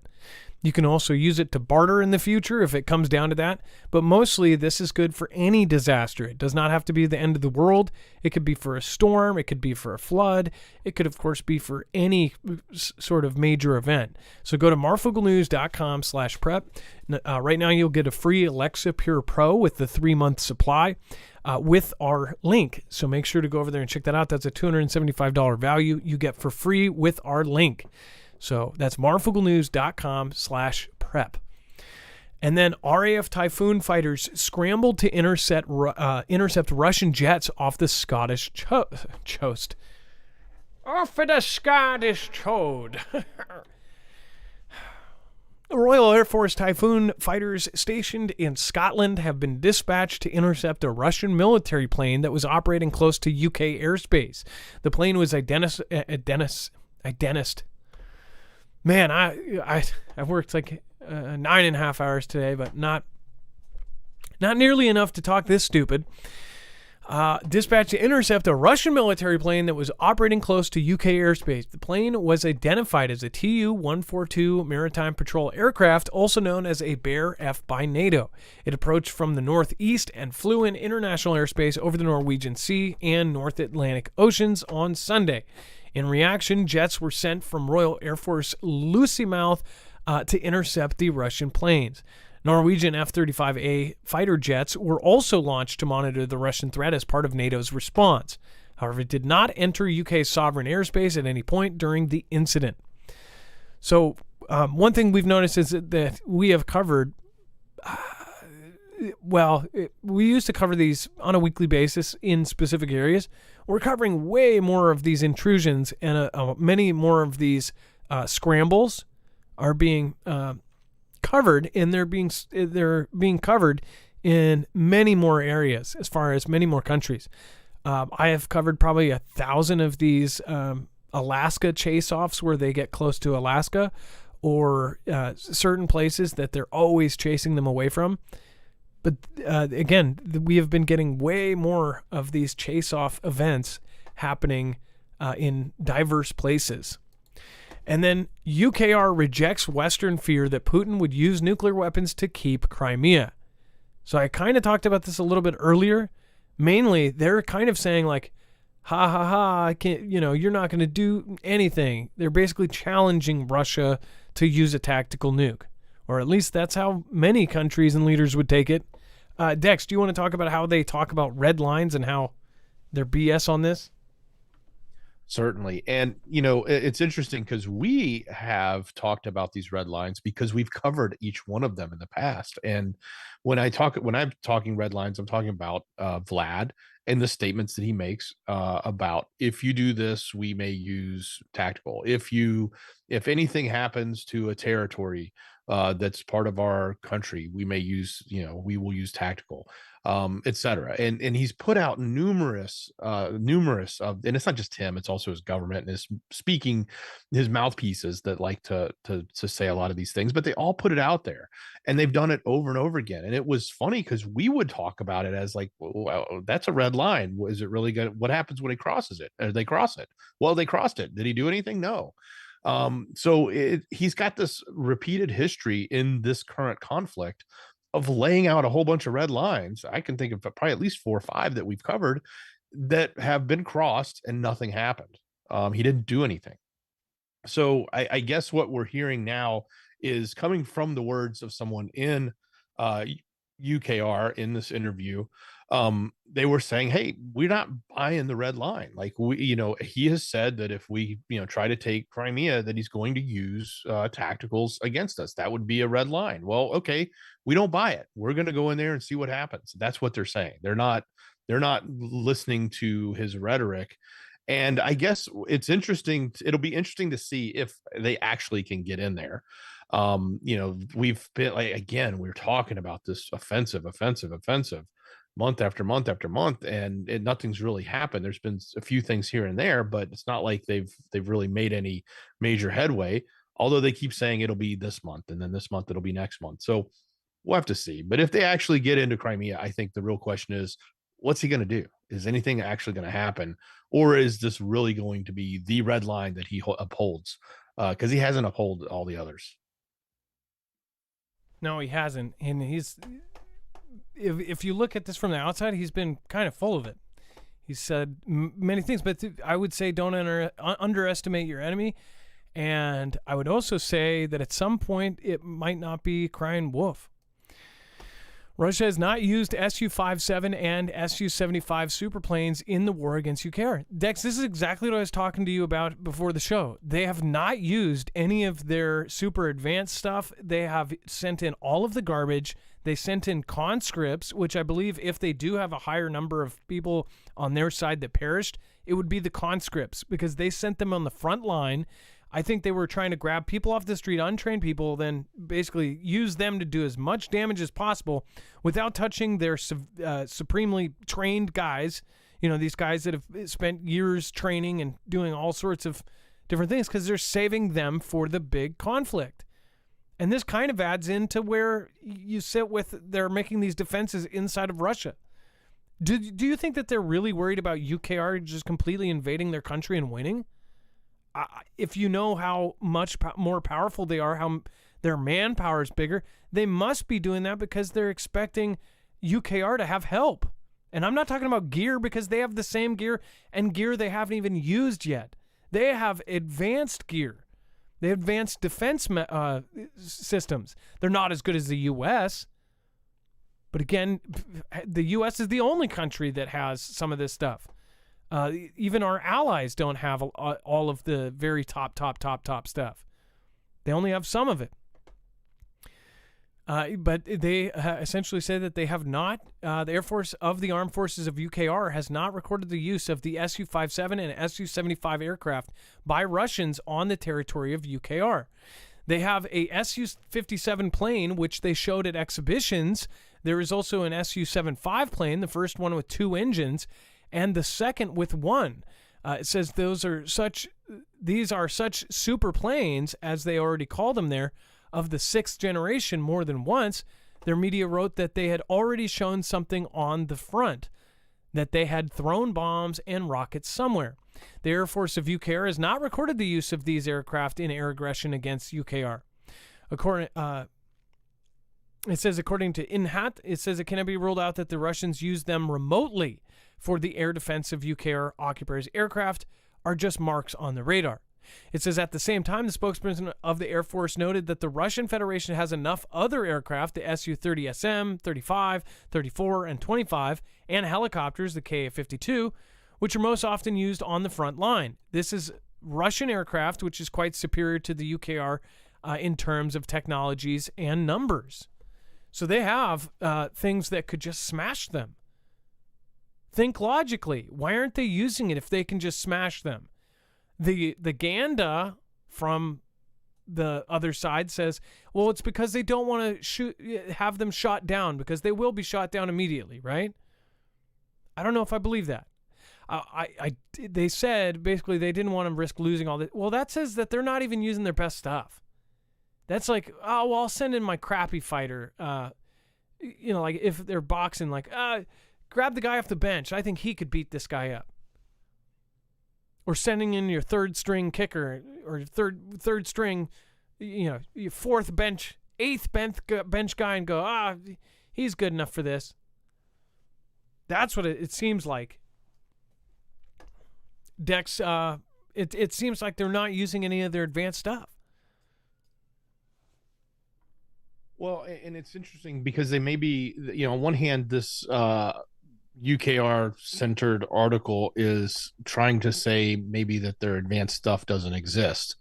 You can also use it to barter in the future if it comes down to that. But mostly this is good for any disaster. It does not have to be the end of the world. It could be for a storm. It could be for a flood. It could, of course, be for any sort of major event. So go to marfooglenews.com/prep. Right now you'll get a free Alexa Pure Pro with the 3-month supply with our link. So make sure to go over there and check that out. That's a $275 value you get for free with our link. So that's marfooglenews.com/prep. And then RAF Typhoon fighters scrambled to intercept Russian jets off the Scottish coast. Off of the Scottish coast. The Royal Air Force Typhoon fighters stationed in Scotland have been dispatched to intercept a Russian military plane that was operating close to UK airspace. The plane was identified. Man, I worked like 9.5 hours today, but not nearly enough to talk this stupid. Dispatched to intercept a Russian military plane that was operating close to UK airspace. The plane was identified as a Tu-142 Maritime Patrol aircraft, also known as a Bear F by NATO. It approached from the northeast and flew in international airspace over the Norwegian Sea and North Atlantic Oceans on Sunday. In reaction, jets were sent from Royal Air Force Lossiemouth to intercept the Russian planes. Norwegian F-35A fighter jets were also launched to monitor the Russian threat as part of NATO's response. However, it did not enter UK's sovereign airspace at any point during the incident. So one thing we've noticed is that we have covered, we used to cover these on a weekly basis in specific areas. We're covering way more of these intrusions, and many more of these scrambles are being covered, and they're being covered in many more areas, as far as many more countries. I have covered probably 1,000 of these Alaska chase-offs where they get close to Alaska, or certain places that they're always chasing them away from. But again, we have been getting way more of these chase-off events happening in diverse places. And then UKR rejects Western fear that Putin would use nuclear weapons to keep Crimea. So I kind of talked about this a little bit earlier. Mainly, they're kind of saying like, ha ha ha, I can't, you're not going to do anything. They're basically challenging Russia to use a tactical nuke. Or at least that's how many countries and leaders would take it. Dex, do you want to talk about how they talk about red lines and how they're BS on this? Certainly. And, it's interesting because we have talked about these red lines because we've covered each one of them in the past. And when I'm talking red lines, I'm talking about Vlad and the statements that he makes about, if you do this, we may use tactical. If anything happens to a territory that's part of our country, we may use, we will use tactical, et cetera. And he's put out numerous and it's not just him, it's also his government and his mouthpieces that like to say a lot of these things, but they all put it out there, and they've done it over and over again. And it was funny because we would talk about it as like, well, that's a red line. Is it really good? What happens when he crosses it? Or they cross it? Well, they crossed it. Did he do anything? No. So he's got this repeated history in this current conflict of laying out a whole bunch of red lines. I can think of probably at least 4 or 5 that we've covered that have been crossed and nothing happened. He didn't do anything. So I guess what we're hearing now is coming from the words of someone in UKR in this interview. They were saying, hey, we're not buying the red line. Like, he has said that if we, try to take Crimea, that he's going to use tacticals against us. That would be a red line. Well, okay, we don't buy it. We're going to go in there and see what happens. That's what they're saying. They're not listening to his rhetoric. And I guess it's interesting. It'll be interesting to see if they actually can get in there. We've been like, again, we're talking about this offensive month after month after month, and nothing's really happened. There's been a few things here and there, but it's not like they've really made any major headway. Although they keep saying it'll be this month, and then this month it'll be next month. So we'll have to see. But if they actually get into Crimea, I think the real question is, what's he going to do? Is anything actually going to happen? Or is this really going to be the red line that he upholds? Because he hasn't upheld all the others. No, he hasn't. And if you look at this from the outside, he's been kind of full of it. He said many things, but I would say don't underestimate your enemy. And I would also say that at some point it might not be crying wolf. Russia has not used Su-57 and Su-75 superplanes in the war against UKR. Dex, this is exactly what I was talking to you about before the show. They have not used any of their super advanced stuff. They have sent in all of the garbage. They sent in conscripts, which I believe if they do have a higher number of people on their side that perished, it would be the conscripts because they sent them on the front line. I think they were trying to grab people off the street, untrained people, then basically use them to do as much damage as possible without touching their supremely trained guys, these guys that have spent years training and doing all sorts of different things because they're saving them for the big conflict. And this kind of adds into where you sit with they're making these defenses inside of Russia. Do you think that they're really worried about UKR just completely invading their country and winning? If you know how much more powerful they are, how their manpower is bigger, they must be doing that because they're expecting UKR to have help. And I'm not talking about gear because they have the same gear and gear they haven't even used yet. They have advanced gear. They have advanced defense systems. They're not as good as the U.S., but again, the U.S. is the only country that has some of this stuff. Even our allies don't have all of the very top stuff. They only have some of it. But they essentially say that they have not, the Air Force of the Armed Forces of UKR has not recorded the use of the Su-57 and Su-75 aircraft by Russians on the territory of UKR. They have a Su-57 plane, which they showed at exhibitions. There is also an Su-75 plane, the first one with 2 engines, and the second with 1. It says these are such super planes, as they already call them there, of the 6th generation more than once. Their media wrote that they had already shown something on the front, that they had thrown bombs and rockets somewhere. The Air Force of UKR has not recorded the use of these aircraft in air aggression against UKR. It says, according to INHAT, it says it cannot be ruled out that the Russians used them remotely for the air defense of UKR occupiers' aircraft are just marks on the radar. It says at the same time, the spokesperson of the Air Force noted that the Russian Federation has enough other aircraft, the Su-30SM, 35, 34, and 25, and helicopters, the Ka-52, which are most often used on the front line. This is Russian aircraft, which is quite superior to the UKR in terms of technologies and numbers. So they have things that could just smash them. Think logically. Why aren't they using it if they can just smash them? The Ganda from the other side says, well, it's because they don't want to have them shot down, because they will be shot down immediately, right? I don't know if I believe that. They said basically they didn't want to risk losing all this. Well, that says that they're not even using their best stuff. That's like, oh, well, I'll send in my crappy fighter. Like if they're boxing, like, grab the guy off the bench. I think he could beat this guy up. Or sending in your third string kicker or third string, your fourth bench, eighth bench guy, and go, he's good enough for this. That's what it seems like. Dex, it seems like they're not using any of their advanced stuff. Well, and it's interesting because they may be, on one hand, this UKR-centered article is trying to say maybe that their advanced stuff doesn't exist,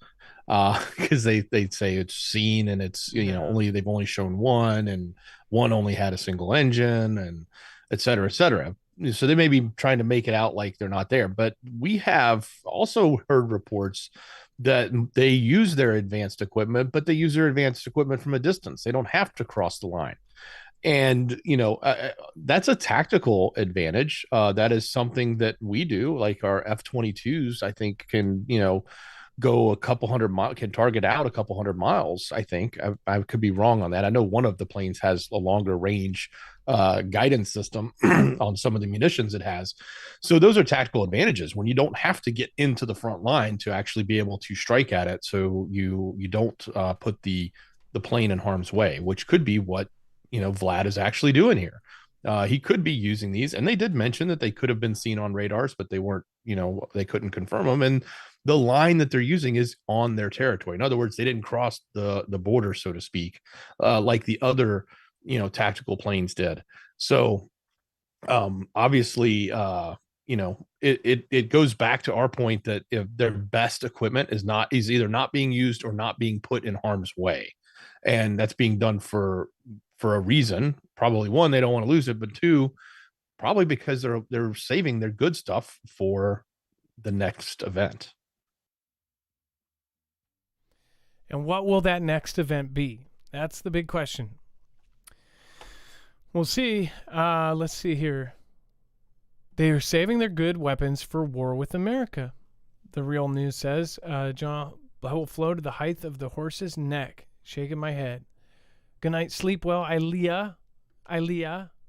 because they say it's seen and it's they've only shown one, and one only had a single engine, and et cetera, et cetera. So they may be trying to make it out like they're not there. But we have also heard reports that they use their advanced equipment, but they use their advanced equipment from a distance. They don't have to cross the line. And, that's a tactical advantage. That is something that we do. Like our F-22s, I think, can, go a couple hundred miles, can target out a couple hundred miles. I think I could be wrong on that. I know one of the planes has a longer range guidance system on some of the munitions it has. So those are tactical advantages when you don't have to get into the front line to actually be able to strike at it. So you don't put the plane in harm's way, which could be what, Vlad is actually doing here. He could be using these, and they did mention that they could have been seen on radars, but they weren't, they couldn't confirm them. And the line that they're using is on their territory. In other words, they didn't cross the border, so to speak, like the other, tactical planes did. So obviously, it goes back to our point that if their best equipment is either not being used or not being put in harm's way. And that's being done for a reason. Probably one, they don't want to lose it, but two, probably because they're saving their good stuff for the next event. And what will that next event be? That's the big question. We'll see. Let's see here. They are saving their good weapons for war with America. The Real News says, John, I will flow to the height of the horse's neck, shaking my head. Good night. Sleep well, Ilea.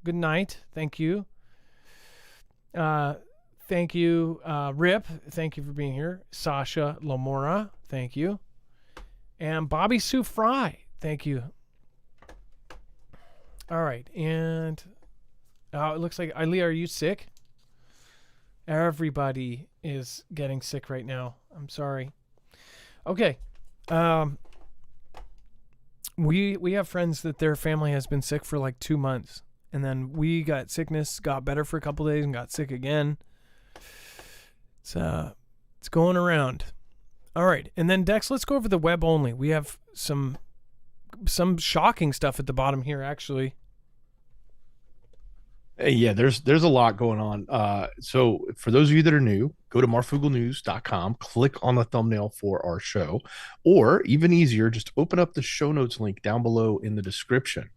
Good night. Thank you. Thank you, Rip. Thank you for being here. Sasha Lamora. Thank you. And Bobby Sue Fry. Thank you. All right. And it looks like, Ilea, are you sick? Everybody is getting sick right now. I'm sorry. Okay. We have friends that their family has been sick for like 2 months. And then we got sickness, got better for a couple days, and got sick again. It's going around. All right. And then, Dex, let's go over the web only. We have some shocking stuff at the bottom here, actually. Yeah, there's a lot going on. So for those of you that are new, go to marfooglenews.com, click on the thumbnail for our show, or even easier, just open up the show notes link down below in the description.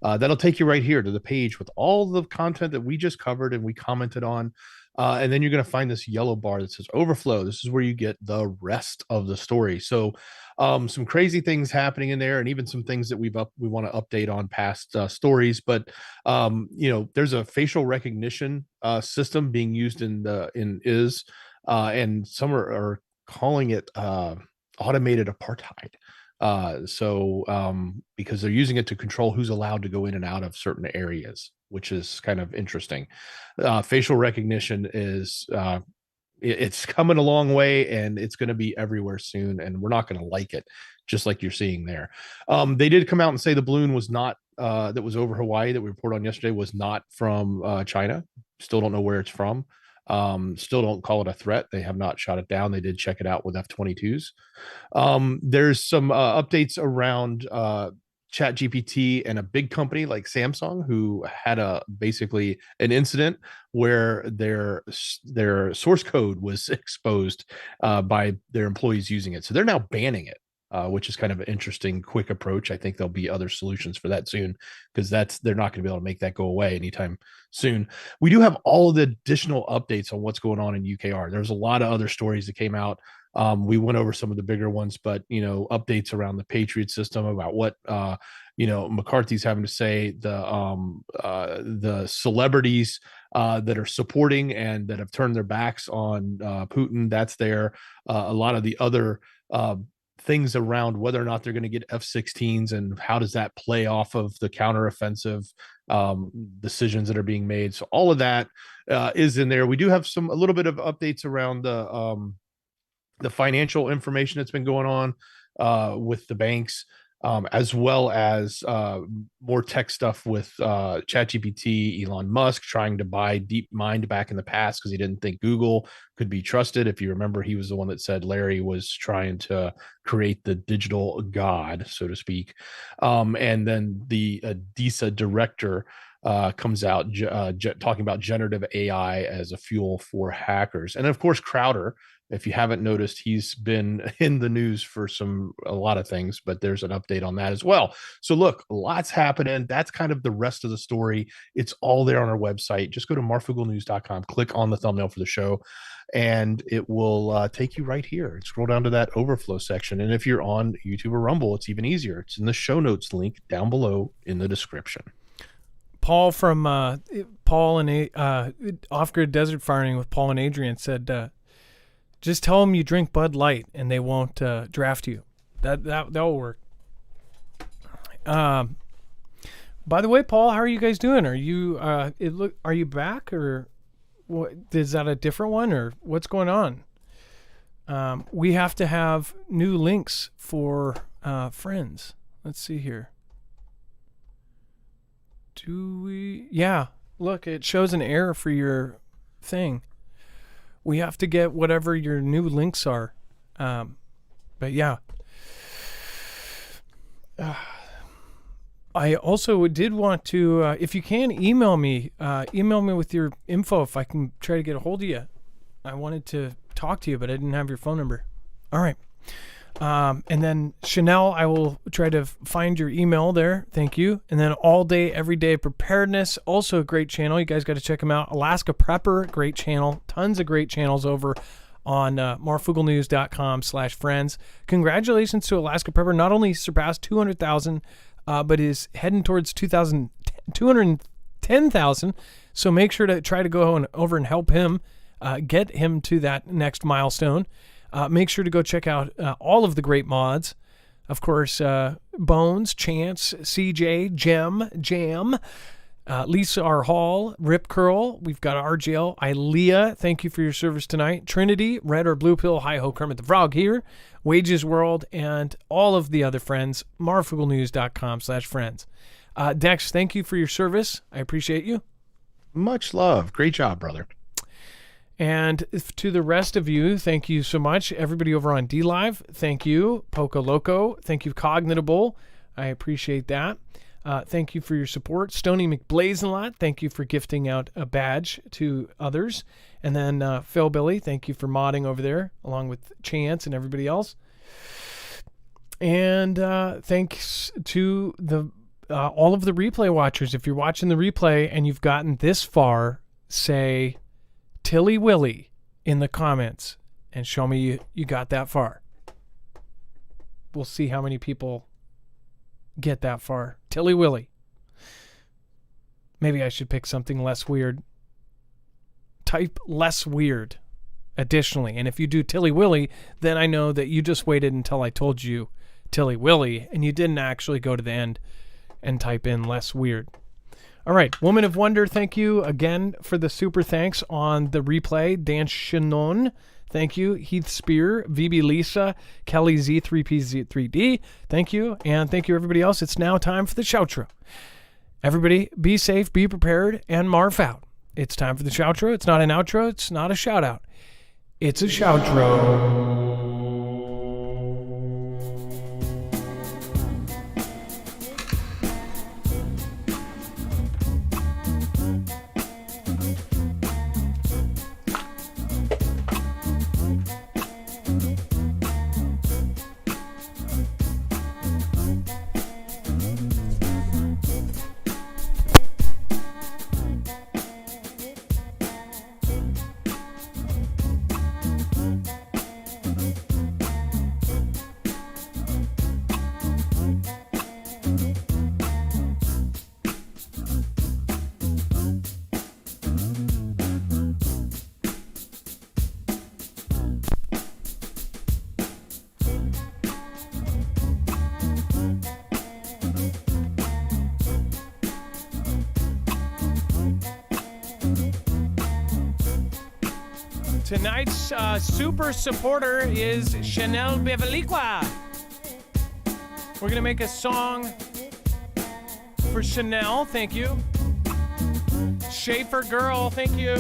That'll take you right here to the page with all the content that we just covered and we commented on. And then you're going to find this yellow bar that says Overflow. This is where you get the rest of the story. So some crazy things happening in there, and even some things that we want to update on past stories. But there's a facial recognition system being used in IS, and some are calling it automated apartheid. Because they're using it to control who's allowed to go in and out of certain areas, which is kind of interesting. Facial recognition is it's coming a long way, and it's going to be everywhere soon, and we're not going to like it, just like you're seeing there. They did come out and say the balloon was not that was over Hawaii that we reported on yesterday was not from China. Still don't know where it's from. Still don't call it a threat. They have not shot it down. They did check it out with F-22s. There's some updates around chat GPT and a big company like Samsung, who had basically an incident where their source code was exposed by their employees using it. So they're now banning it. Which is kind of an interesting, quick approach. I think there'll be other solutions for that soon, because they're not going to be able to make that go away anytime soon. We do have all of the additional updates on what's going on in UKR. There's a lot of other stories that came out. We went over some of the bigger ones, but updates around the Patriot system, about what McCarthy's having to say, the celebrities that are supporting and that have turned their backs on Putin. That's there. A lot of the other things around whether or not they're going to get F-16s and how does that play off of the counteroffensive decisions that are being made. So all of that is in there. We do have a little bit of updates around the financial information that's been going on with the banks, as well as more tech stuff with ChatGPT, Elon Musk trying to buy DeepMind back in the past because he didn't think Google could be trusted. If you remember, he was the one that said Larry was trying to create the digital god, so to speak. And then the DISA director comes out talking about generative AI as a fuel for hackers. And of course, Crowder, if you haven't noticed, he's been in the news for a lot of things, but there's an update on that as well. So look, lots happening. That's kind of the rest of the story. It's all there on our website. Just go to marfooglenews.com, click on the thumbnail for the show, and it will take you right here. Scroll down to that overflow section. And if you're on YouTube or Rumble, it's even easier. It's in the show notes link down below in the description. Paul from Paul and Off-Grid Desert Farming with Paul and Adrian said, just tell them you drink Bud Light and they won't draft you. That'll work. By the way, Paul, how are you guys doing? Are you are you back, or what? Is that a different one, or what's going on? We have to have new links for friends. Let's see here. Do we? Yeah. Look, it shows an error for your thing. We have to get whatever your new links are. But yeah. I also did want to, if you can, email me with your info if I can try to get a hold of you. I wanted to talk to you, but I didn't have your phone number. All right. And then Chanel, I will try to find your email there. Thank you. And then All Day, Everyday Preparedness, also a great channel. You guys got to check them out. Alaska Prepper, great channel. Tons of great channels over on marfooglenews.com/friends. Congratulations to Alaska Prepper. Not only surpassed 200,000, but is heading towards 210,000. So make sure to try to go over and help him get him to that next milestone. Make sure to go check out all of the great mods. Of course, Bones, Chance, CJ, Jam, Lisa R. Hall, Rip Curl. We've got RJL, Ilea. Thank you for your service tonight. Trinity, Red or Blue Pill, Hi-Ho, Kermit the Frog here. Wages World, and all of the other friends. marfooglenews.com/friends. Dex, thank you for your service. I appreciate you. Much love. Great job, brother. And to the rest of you, thank you so much. Everybody over on DLive, thank you. Poco Loco, thank you. Cognitable, I appreciate that. Thank you for your support. Stony McBlazenlot, thank you for gifting out a badge to others. And then Phil Billy, thank you for modding over there, along with Chance and everybody else. And thanks to all of the replay watchers. If you're watching the replay and you've gotten this far, say Tilly Willy in the comments and show me you got that far. We'll see how many people get that far. Tilly Willy. Maybe I should pick something less weird. Type less weird additionally. And if you do Tilly Willy, then I know that you just waited until I told you Tilly Willy and you didn't actually go to the end and type in less weird. All right, Woman of Wonder, thank you again for the super thanks on the replay. Dan Shannon, thank you. Heath Spear, VB Lisa, Kelly Z3PZ3D, thank you. And thank you, everybody else. It's now time for the shoutro. Everybody, be safe, be prepared, and Marf out. It's time for the shoutro. It's not an outro. It's not a shout out. It's a shoutro. Tonight's super supporter is China-Venezuela. We're going to make a song for Chanel. Thank you. Schaefer Girl. Thank you.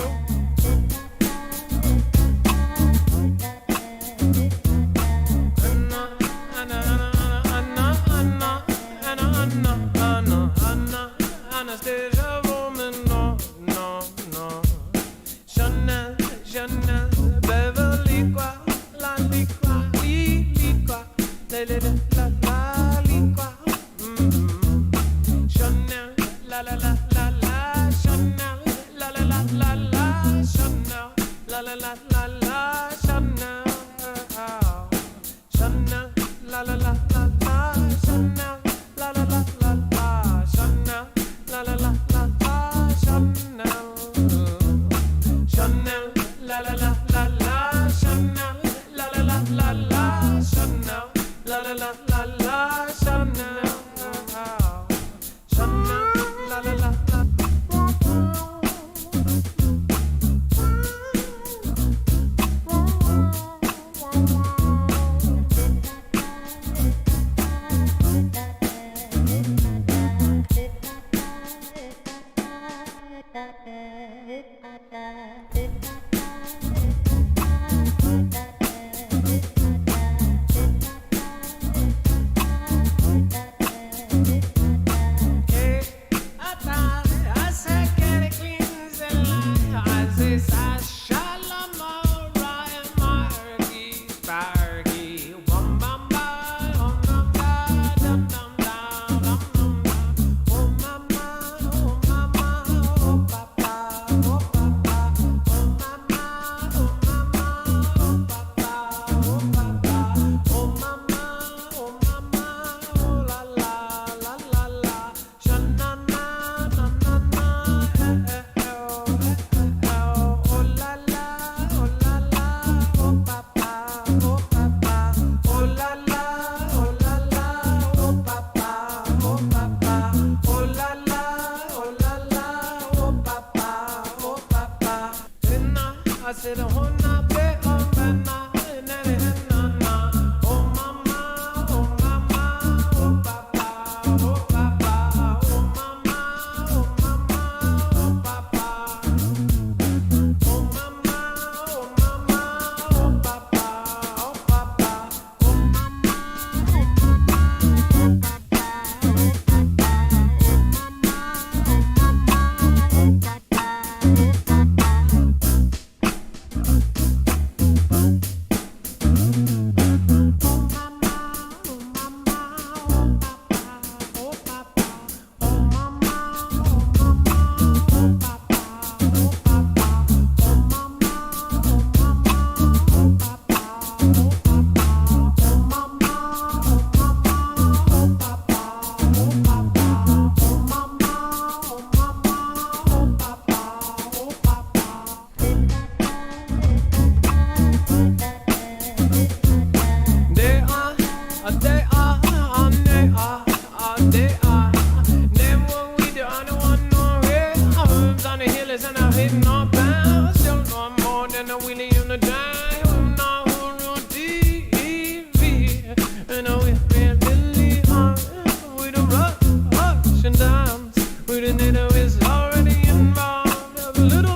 With a little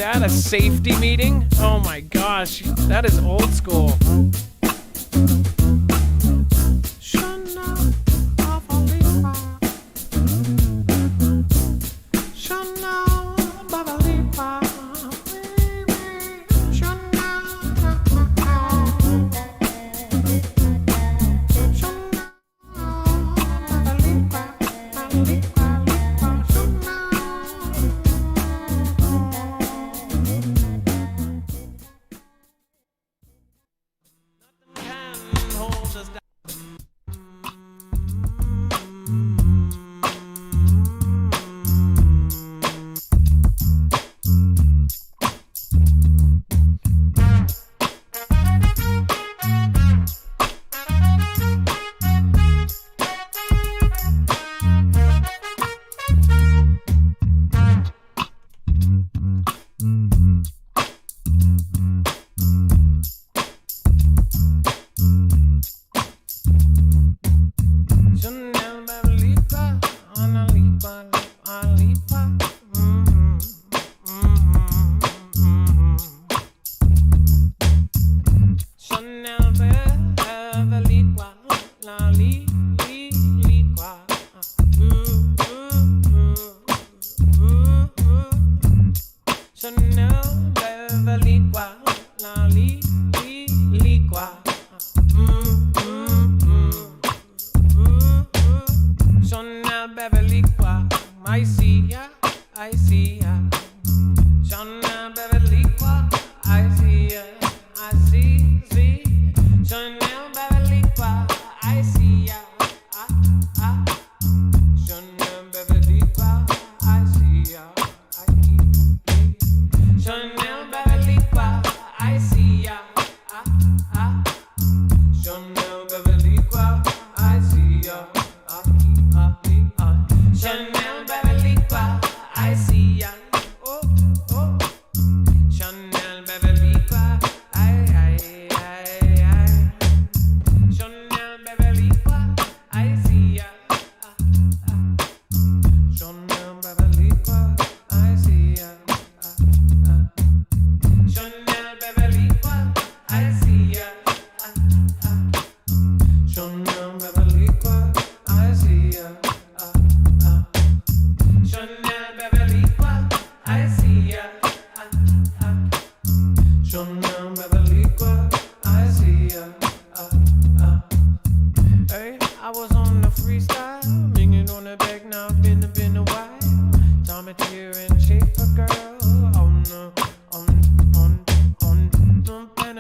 that? A safety meeting? Oh my gosh, that is old school.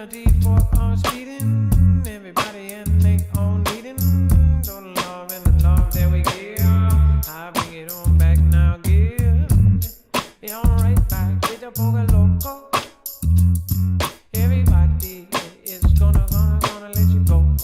penalty for speeding.